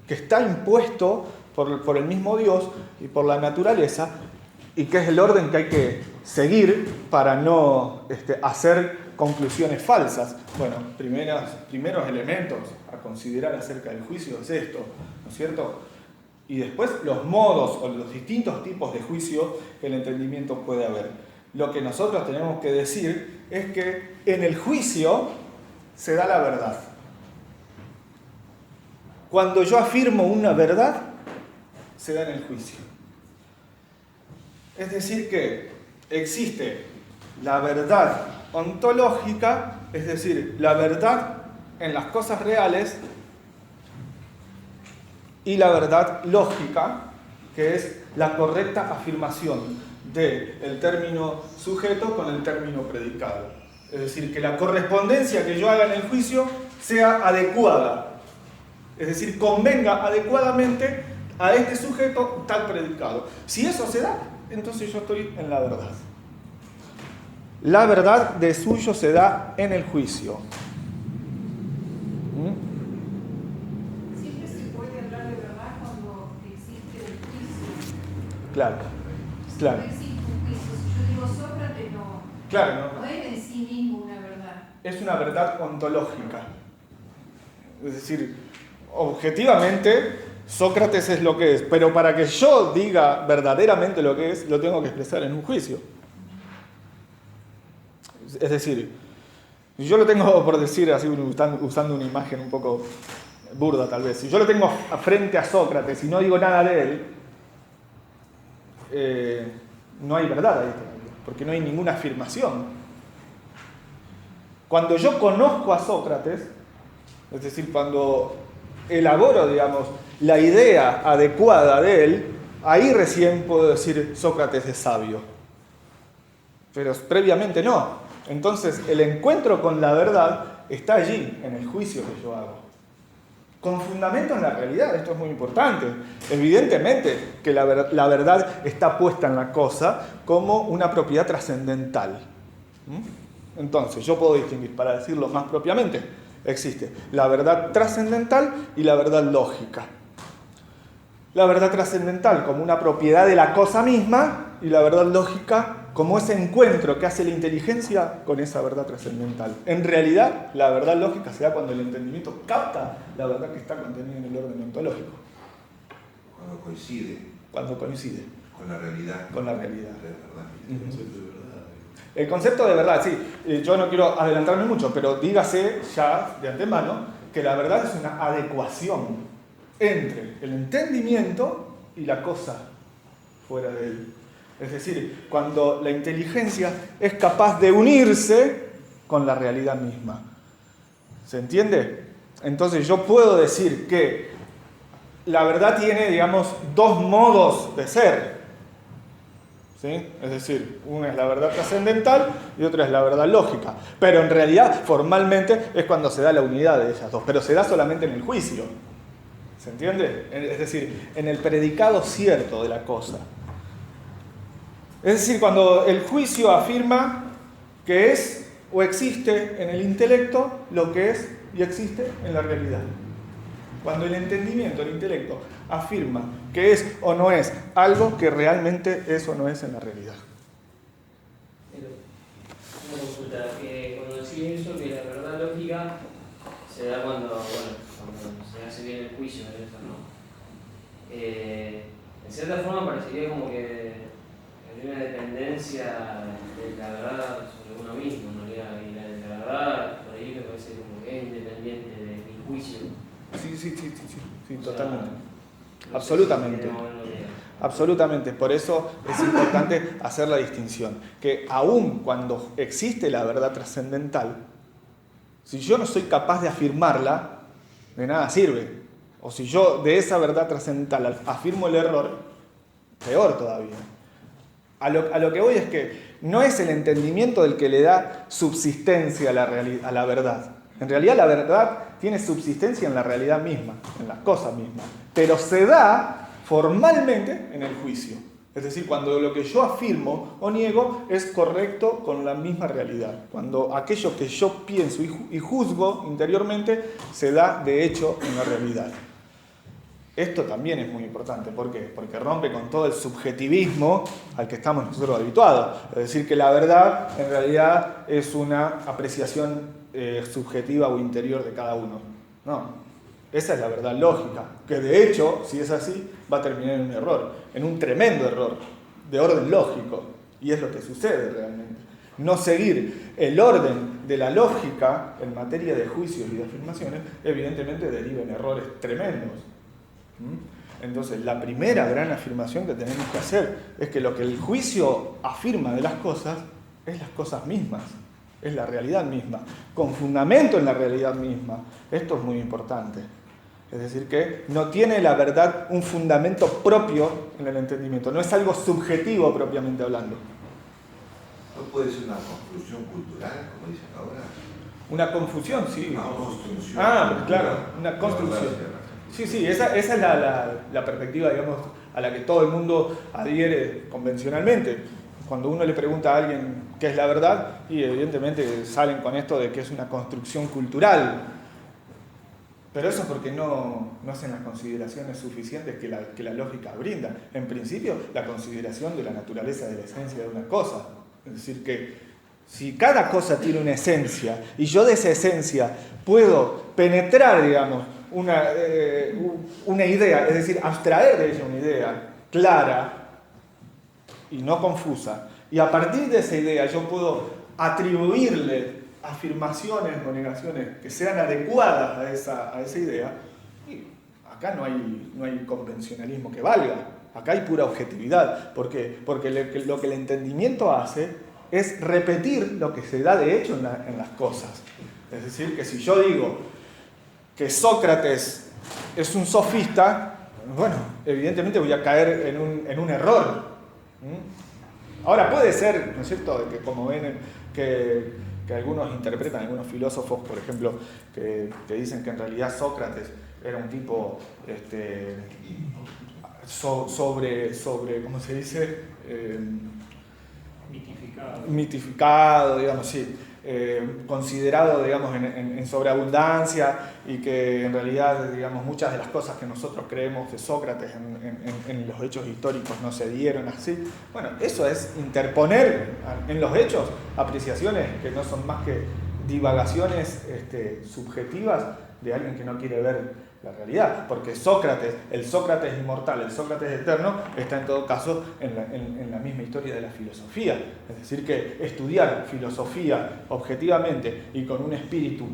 que está impuesto por el mismo Dios y por la naturaleza, y que es el orden que hay que seguir para no hacer conclusiones falsas. Bueno, primeros elementos a considerar acerca del juicio es esto, ¿no es cierto? Y después los modos o los distintos tipos de juicio que el entendimiento puede haber. lo que nosotros tenemos que decir es que en el juicio se da la verdad. Cuando yo afirmo una verdad, se da en el juicio. Es decir que existe la verdad ontológica, es decir, la verdad en las cosas reales, y la verdad lógica, que es la correcta afirmación del término sujeto con el término predicado. Es decir, que la correspondencia que yo haga en el juicio sea adecuada. Es decir, convenga adecuadamente a este sujeto tal predicado. Si eso se da, entonces yo estoy en la verdad. La verdad de suyo se da en el juicio. Siempre se puede hablar de verdad cuando existe el juicio. Claro. No existe un juicio. Si yo digo Sócrates, no. Claro, No es en sí mismo una verdad. es una verdad ontológica. Es decir, objetivamente Sócrates es lo que es, pero para que yo diga verdaderamente lo que es, lo tengo que expresar en un juicio. Es decir, yo lo tengo, por decir así, usando una imagen un poco burda tal vez, si yo lo tengo frente a Sócrates y no digo nada de él, no hay verdad ahí, porque no hay ninguna afirmación. Cuando yo conozco a Sócrates, es decir, cuando elaboro, digamos, la idea adecuada de él, ahí recién puedo decir Sócrates es sabio. Pero previamente no. Entonces, el encuentro con la verdad está allí, en el juicio que yo hago. Con fundamento en la realidad, esto es muy importante. Evidentemente que la verdad está puesta en la cosa como una propiedad trascendental. Entonces, yo puedo distinguir, para decirlo más propiamente, existe la verdad trascendental y la verdad lógica. La verdad trascendental como una propiedad de la cosa misma y la verdad lógica como ese encuentro que hace la inteligencia con esa verdad trascendental. En realidad, la verdad lógica se da cuando el entendimiento capta la verdad que está contenida en el orden ontológico. Cuando coincide. Cuando coincide. Con la realidad. Con la realidad. El concepto de verdad. El concepto de verdad, sí. Yo no quiero adelantarme mucho, pero dígase ya de antemano que la verdad es una adecuación entre el entendimiento y la cosa fuera de él. Es decir, cuando la inteligencia es capaz de unirse con la realidad misma. ¿Se entiende? Entonces yo puedo decir que la verdad tiene, digamos, dos modos de ser. ¿Sí? Es decir, una es la verdad trascendental y otra es la verdad lógica. Pero en realidad, formalmente, es cuando se da la unidad de ellas dos. Pero se da solamente en el juicio. ¿Se entiende? Es decir, en el predicado cierto de la cosa. Es decir, cuando el juicio afirma que es o existe en el intelecto lo que es y existe en la realidad. Cuando el entendimiento, el intelecto, afirma que es o no es algo que realmente es o no es en la realidad. Una consulta, cuando decís eso, que la verdad lógica se da cuando se hace bien el juicio de eso, ¿no? En cierta forma parecería como que hay una dependencia de la verdad sobre uno mismo, ¿no? Y la verdad por ahí me parece como que es independiente del juicio. Sí, totalmente. Absolutamente. Absolutamente. Por eso es importante hacer la distinción. Que aun cuando existe la verdad trascendental, si yo no soy capaz de afirmarla, de nada sirve. O si yo de esa verdad trascendental afirmo el error, peor todavía. A lo que voy es que no es el entendimiento el que le da subsistencia a la verdad. En realidad la verdad tiene subsistencia en la realidad misma, en las cosas mismas. Pero se da formalmente en el juicio. Es decir, cuando lo que yo afirmo o niego es correcto con la misma realidad. Cuando aquello que yo pienso y juzgo interiormente se da de hecho en la realidad. Esto también es muy importante. ¿Por qué? Porque rompe con todo el subjetivismo al que estamos nosotros habituados. Es decir, que la verdad en realidad es una apreciación subjetiva o interior de cada uno. No, esa es la verdad lógica, que de hecho, si es así, va a terminar en un error, en un tremendo error, de orden lógico. Y es lo que sucede realmente. No seguir el orden de la lógica en materia de juicios y de afirmaciones, evidentemente deriva en errores tremendos. Entonces, la primera gran afirmación que tenemos que hacer es que lo que el juicio afirma de las cosas es las cosas mismas, es la realidad misma, con fundamento en la realidad misma. Esto es muy importante. Es decir, que no tiene la verdad un fundamento propio en el entendimiento, no es algo subjetivo propiamente hablando. ¿No puede ser una construcción cultural, como dicen ahora? Una confusión, sí. Una construcción. Claro, una construcción. Sí, esa es la perspectiva, digamos, a la que todo el mundo adhiere convencionalmente. Cuando uno le pregunta a alguien qué es la verdad, y evidentemente salen con esto de que es una construcción cultural. Pero eso es porque no hacen las consideraciones suficientes que la lógica brinda. En principio, la consideración de la naturaleza de la esencia de una cosa. Es decir, que si cada cosa tiene una esencia y yo de esa esencia puedo penetrar, digamos, una idea, es decir, abstraer de ella una idea clara y no confusa, y a partir de esa idea yo puedo atribuirle afirmaciones o negaciones que sean adecuadas a esa idea, y acá no hay convencionalismo que valga. Acá hay pura objetividad. ¿Por qué? Porque lo que el entendimiento hace es repetir lo que se da de hecho en las cosas. Es decir, que si yo digo que Sócrates es un sofista, bueno, evidentemente voy a caer en un error. Ahora puede ser, ¿no es cierto?, que como ven que algunos interpretan, algunos filósofos, por ejemplo, que dicen que en realidad Sócrates era un tipo sobre ¿cómo se dice? Mitificado, digamos, sí. Considerado, digamos, en sobreabundancia, y que en realidad, digamos, muchas de las cosas que nosotros creemos de Sócrates en los hechos históricos no se dieron así. Bueno, eso es interponer en los hechos apreciaciones que no son más que divagaciones subjetivas de alguien que no quiere ver la realidad, porque Sócrates, el Sócrates inmortal, el Sócrates eterno, está en todo caso en la misma historia de la filosofía. Es decir, que estudiar filosofía objetivamente y con un espíritu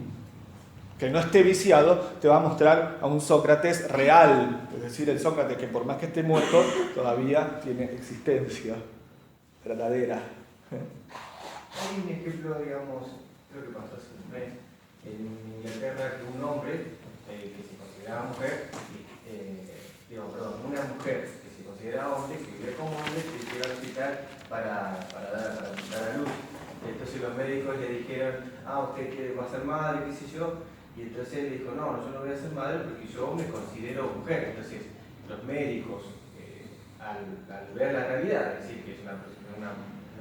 que no esté viciado te va a mostrar a un Sócrates real, es decir, el Sócrates que por más que esté muerto todavía tiene existencia verdadera. Hay un ejemplo, digamos, creo que pasó hace un mes, en Inglaterra, que un hombre que se consideraba mujer, una mujer que se consideraba hombre, que vivía como hombre, que llegó al hospital para dar a luz. Entonces los médicos le dijeron, usted va a ser madre, qué sé yo, y entonces él dijo, no, yo no voy a ser madre porque yo me considero mujer. Entonces los médicos, al ver la realidad, es decir, que es una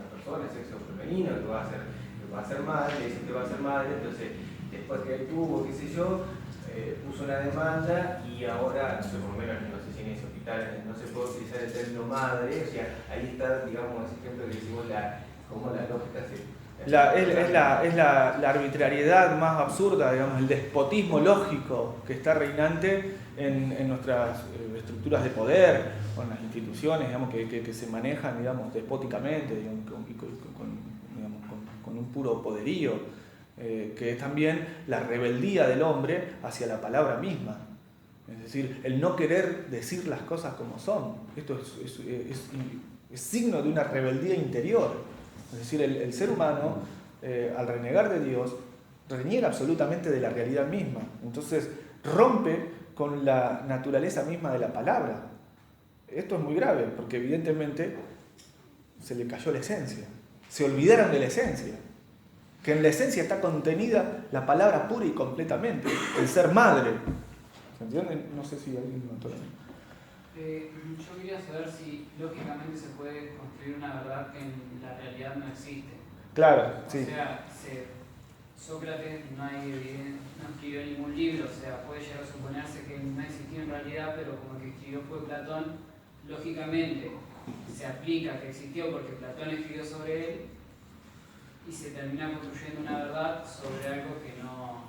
persona de sexo femenino que va a ser madre, le dicen que va a ser madre, entonces después que él tuvo, qué sé yo, puso una demanda, y ahora, no sé, por lo menos, no sé si en ese hospital no se puede utilizar el término madre. O sea, ahí está, digamos, ese ejemplo que decimos, cómo la lógica se... Es la arbitrariedad más absurda, digamos, el despotismo lógico que está reinante en nuestras estructuras de poder, o en las instituciones, digamos, que se manejan, digamos, despóticamente, digamos, con un puro poderío. Que es también la rebeldía del hombre hacia la palabra misma. Es decir, el no querer decir las cosas como son. Esto es signo de una rebeldía interior. Es decir, el ser humano, al renegar de Dios, reniega absolutamente de la realidad misma. Entonces, rompe con la naturaleza misma de la palabra. Esto es muy grave, porque evidentemente se le cayó la esencia. Se olvidaron de la esencia. Que en la esencia está contenida la palabra pura y completamente, el ser madre. ¿Se entiende? No sé si alguien notó. Yo quería saber si lógicamente se puede construir una verdad que en la realidad no existe. Claro, sí. O sea, Sócrates no escribió ningún libro, o sea, puede llegar a suponerse que no existió en realidad, pero como el que escribió fue Platón, lógicamente se aplica que existió porque Platón escribió sobre él, y se termina construyendo una verdad sobre algo que no...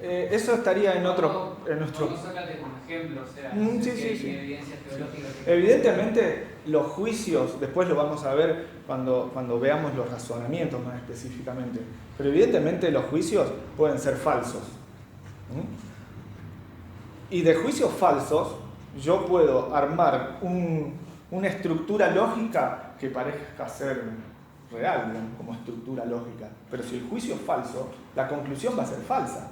Eso estaría en nuestro... Sócrates como ejemplo, o sea, sí. evidencias teológicas. Evidentemente, los juicios, después lo vamos a ver cuando veamos los razonamientos más específicamente, pero evidentemente los juicios pueden ser falsos. Y de juicios falsos, yo puedo armar una estructura lógica que parezca ser real, digamos, como estructura lógica. Pero si el juicio es falso, la conclusión va a ser falsa.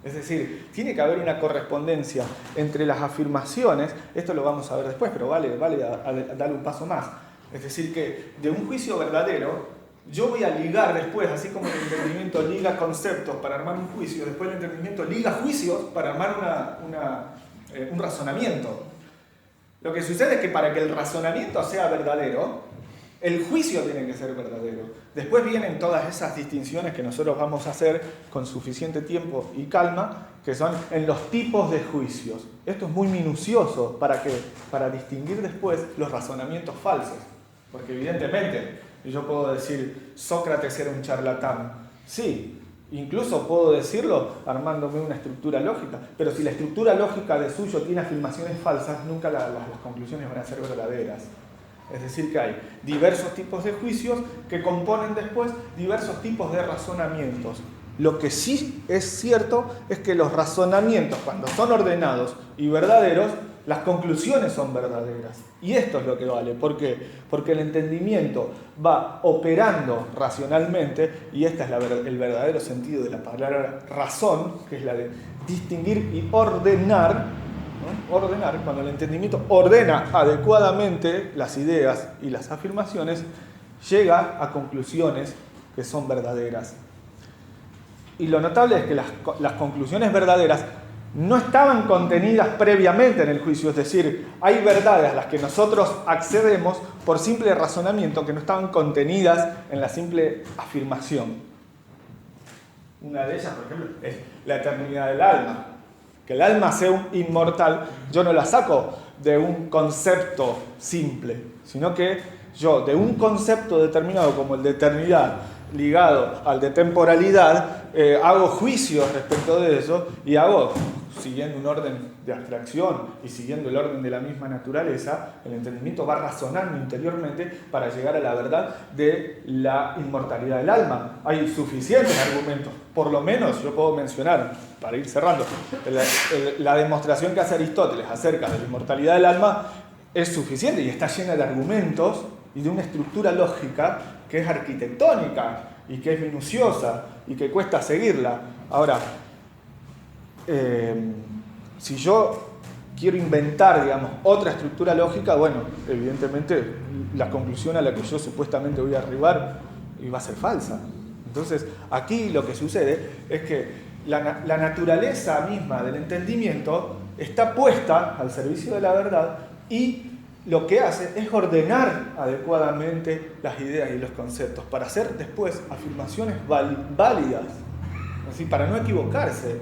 Es decir, tiene que haber una correspondencia entre las afirmaciones, esto lo vamos a ver después, pero vale a dar un paso más. Es decir, que de un juicio verdadero, yo voy a ligar después, así como el entendimiento liga conceptos para armar un juicio, después el entendimiento liga juicios para armar un razonamiento. Lo que sucede es que para que el razonamiento sea verdadero, el juicio tiene que ser verdadero. Después vienen todas esas distinciones que nosotros vamos a hacer con suficiente tiempo y calma, que son en los tipos de juicios. Esto es muy minucioso para distinguir después los razonamientos falsos. Porque evidentemente yo puedo decir Sócrates era un charlatán. Sí, incluso puedo decirlo armándome una estructura lógica. Pero si la estructura lógica de suyo tiene afirmaciones falsas, nunca las conclusiones van a ser verdaderas. Es decir, que hay diversos tipos de juicios que componen después diversos tipos de razonamientos. Lo que sí es cierto es que los razonamientos, cuando son ordenados y verdaderos, las conclusiones son verdaderas. Y esto es lo que vale. ¿Por qué? Porque el entendimiento va operando racionalmente, y este es el verdadero sentido de la palabra razón, que es la de distinguir y ordenar. Ordenar, cuando el entendimiento ordena adecuadamente las ideas y las afirmaciones, llega a conclusiones que son verdaderas. Y lo notable es que las conclusiones verdaderas no estaban contenidas previamente en el juicio, es decir, hay verdades a las que nosotros accedemos por simple razonamiento que no estaban contenidas en la simple afirmación. Una de ellas, por ejemplo, es la eternidad del alma. Que el alma sea inmortal, yo no la saco de un concepto simple, sino que yo de un concepto determinado como el de eternidad ligado al de temporalidad, hago juicios respecto de eso y hago, siguiendo un orden de abstracción y siguiendo el orden de la misma naturaleza, el entendimiento va razonando interiormente para llegar a la verdad de la inmortalidad del alma. Hay suficientes argumentos, por lo menos yo puedo mencionar, para ir cerrando, la demostración que hace Aristóteles acerca de la inmortalidad del alma es suficiente y está llena de argumentos y de una estructura lógica que es arquitectónica y que es minuciosa y que cuesta seguirla. Ahora, si yo quiero inventar, digamos, otra estructura lógica, bueno, evidentemente la conclusión a la que yo supuestamente voy a arribar va a ser falsa. Entonces, aquí lo que sucede es que la naturaleza misma del entendimiento está puesta al servicio de la verdad y lo que hace es ordenar adecuadamente las ideas y los conceptos para hacer después afirmaciones válidas, así, para no equivocarse.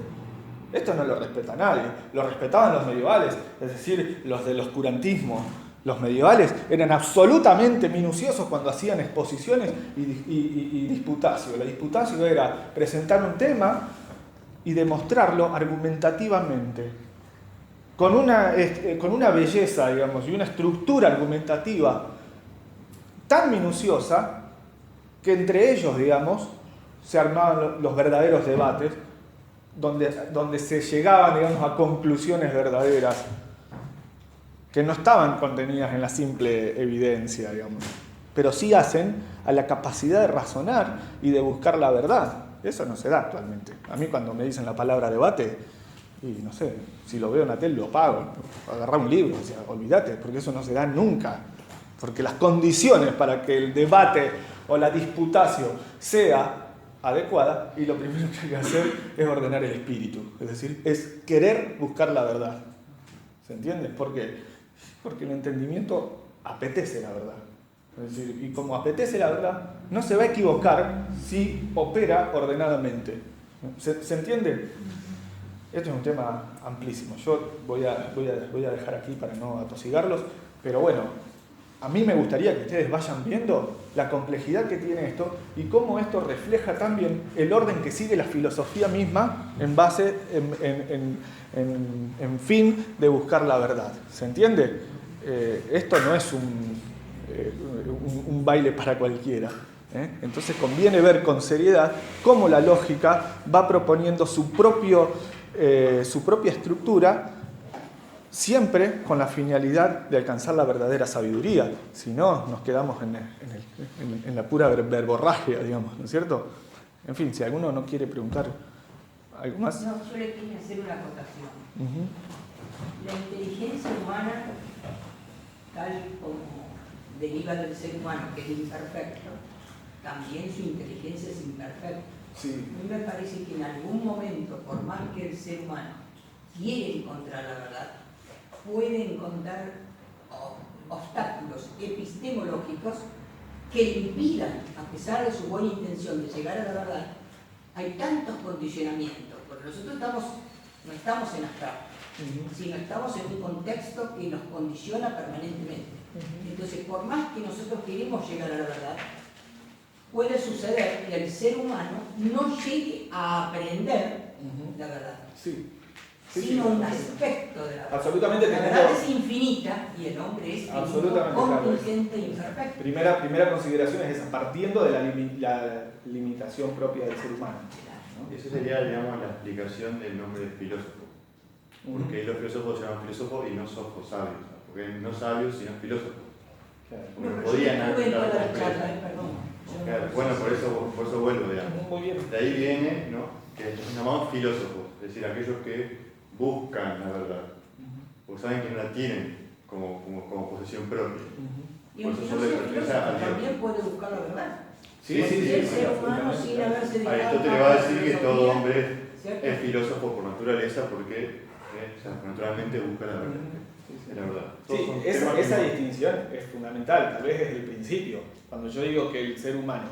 Esto no lo respeta nadie, lo respetaban los medievales, es decir, los del oscurantismo. Los medievales eran absolutamente minuciosos cuando hacían exposiciones y disputatio. La disputatio era presentar un tema y demostrarlo argumentativamente, con una belleza, digamos, y una estructura argumentativa tan minuciosa que entre ellos, digamos, se armaban los verdaderos debates, donde se llegaban, digamos, a conclusiones verdaderas que no estaban contenidas en la simple evidencia, digamos, pero sí hacen a la capacidad de razonar y de buscar la verdad. Eso no se da actualmente. A mí cuando me dicen la palabra debate, y no sé, si lo veo en la tele lo pago, agarrar un libro, o sea, olvídate, porque eso no se da nunca. Porque las condiciones para que el debate o la disputatio sea adecuada, y lo primero que hay que hacer es ordenar el espíritu, es decir, es querer buscar la verdad. ¿Se entiende? ¿Por qué? Porque el entendimiento apetece la verdad. Es decir, y como apetece la verdad, no se va a equivocar si opera ordenadamente. ¿Se entiende? Este es un tema amplísimo. Yo voy a dejar aquí para no atosigarlos, pero bueno, a mí me gustaría que ustedes vayan viendo la complejidad que tiene esto y cómo esto refleja también el orden que sigue la filosofía misma en base, en fin de buscar la verdad. ¿Se entiende? Esto no es un baile para cualquiera. Entonces conviene ver con seriedad cómo la lógica va proponiendo su propia estructura, siempre con la finalidad de alcanzar la verdadera sabiduría. Si no, nos quedamos en la pura verborragia, digamos, ¿no es cierto? En fin, si alguno no quiere preguntar algo más. No, yo le quería hacer una acotación. La inteligencia humana, tal como deriva del ser humano, que es imperfecto, también su inteligencia es imperfecta. Sí. A mí me parece que en algún momento, por más que el ser humano quiere encontrar la verdad, puede encontrar obstáculos epistemológicos que le impidan, a pesar de su buena intención de llegar a la verdad. Hay tantos condicionamientos, porque nosotros no estamos en abstracto, sino estamos en un contexto que nos condiciona permanentemente. Entonces, por más que nosotros queremos llegar a la verdad, puede suceder que el ser humano no llegue a aprender la verdad, sino un aspecto de la verdad. Absolutamente. La verdad es infinita y el hombre es finito, contingente e imperfecto. Primera consideración es esa, partiendo de la limitación propia del ser humano, ¿no? Esa sería, digamos, la explicación del nombre de filósofo. Porque los filósofos se llaman filósofos y no sofos sabios. Porque no sabios, sino filósofos. Claro. Porque podían Claro, bueno, por eso vuelvo, digamos. Muy bien. De ahí viene, ¿no?, que nos llamamos filósofos, es decir, aquellos que buscan la verdad, porque saben que no la tienen como posesión propia. Y un filósofo también puede buscar la verdad. Sí. El ser humano sin haberse dedicado a Aristóteles va a decir que todo filosofía, hombre ¿cierto? es filósofo por naturaleza porque naturalmente busca la verdad. Es la verdad. Sí, esa distinción es fundamental, tal vez desde el principio. Cuando yo digo que el ser humano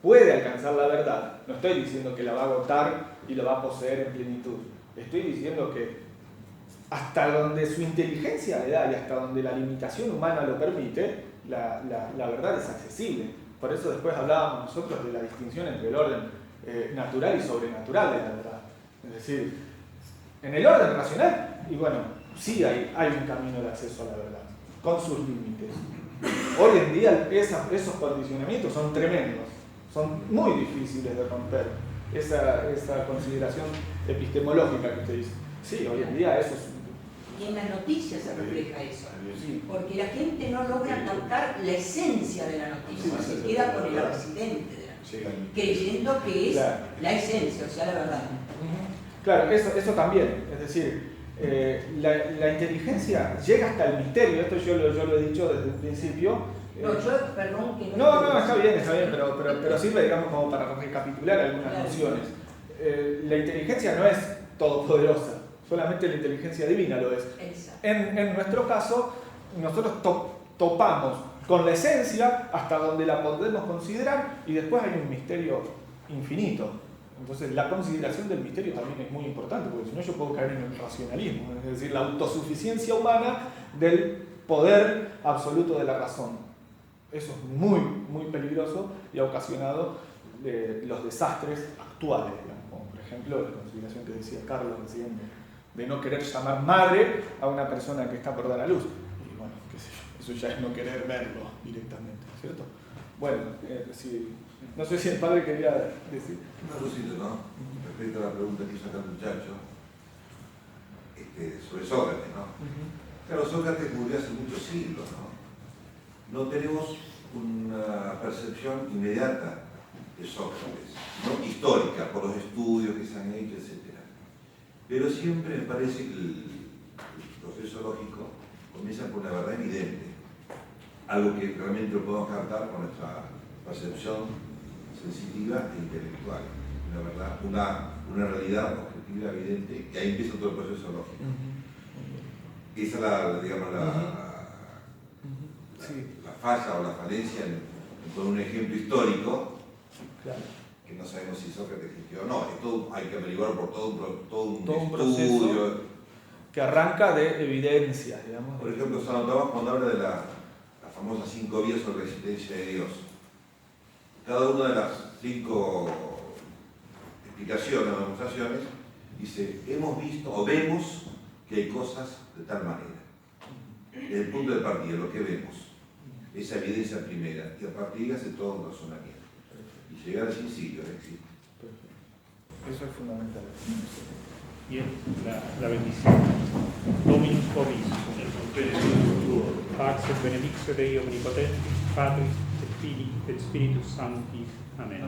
puede alcanzar la verdad, no estoy diciendo que la va a agotar y la va a poseer en plenitud. Estoy diciendo que hasta donde su inteligencia le da y hasta donde la limitación humana lo permite, la verdad es accesible. Por eso después hablábamos nosotros de la distinción entre el orden natural y sobrenatural de la verdad. Es decir, en el orden racional, y bueno, sí hay un camino de acceso a la verdad, con sus límites. Hoy en día esos condicionamientos son tremendos, son muy difíciles de romper. Esa consideración epistemológica que usted dice. Sí, hoy en día eso es... Y en las noticias se refleja eso. Sí. Porque la gente no logra captar la esencia de la noticia, se queda con el accidente de la noticia, creyendo que es la esencia, o sea, la verdad. Claro, eso también. Es decir, la inteligencia llega hasta el misterio. Esto yo lo he dicho desde el principio. No, yo, perdón, que No, está bien, pero sirve, digamos, como para recapitular algunas nociones. La inteligencia no es todopoderosa, solamente la inteligencia divina lo es. En nuestro caso, nosotros topamos con la esencia hasta donde la podemos considerar y después hay un misterio infinito. Entonces la consideración del misterio también es muy importante, porque si no yo puedo caer en el racionalismo, es decir, la autosuficiencia humana del poder absoluto de la razón. Eso es muy, muy peligroso y ha ocasionado los desastres actuales, digamos, como por ejemplo la consideración que decía Carlos recién de no querer llamar madre a una persona que está por dar a luz. Y bueno, qué sé yo, eso ya es no querer verlo directamente, ¿cierto? Bueno, no sé si el padre quería decir. Una cosita, ¿no? Respecto a la pregunta que hizo acá el muchacho, sobre Sócrates, ¿no? Claro, Sócrates murió hace muchos siglos, ¿no? No tenemos una percepción inmediata de Sócrates, ¿no? Histórica, por los estudios que se han hecho, etc. Pero siempre me parece que el proceso lógico comienza por una verdad evidente, algo que realmente lo podemos captar con nuestra percepción sensitiva e intelectual, una verdad, una realidad objetiva, evidente, y ahí empieza todo el proceso lógico. Esa es la falla o la falencia con un ejemplo histórico, que no sabemos si Sócrates existió o no. Esto hay que averiguar por todo un proceso que arranca de evidencias, digamos. Por ejemplo, Santo Tomás, cuando habla de la famosas 5 vías sobre la existencia de Dios. Cada una de las 5 explicaciones o demostraciones dice, hemos visto o vemos que hay cosas de tal manera. Desde el punto de partida, lo que vemos, esa evidencia primera, y a partir de ahí hace todo un razonamiento. Y llegar al sencillo existe. Eso es fundamental. Bien, la bendición. Dominus Vobis, Pax et benedictio Dei omnipotentis, Patris et Filii et Spiritus Sancti. Amén.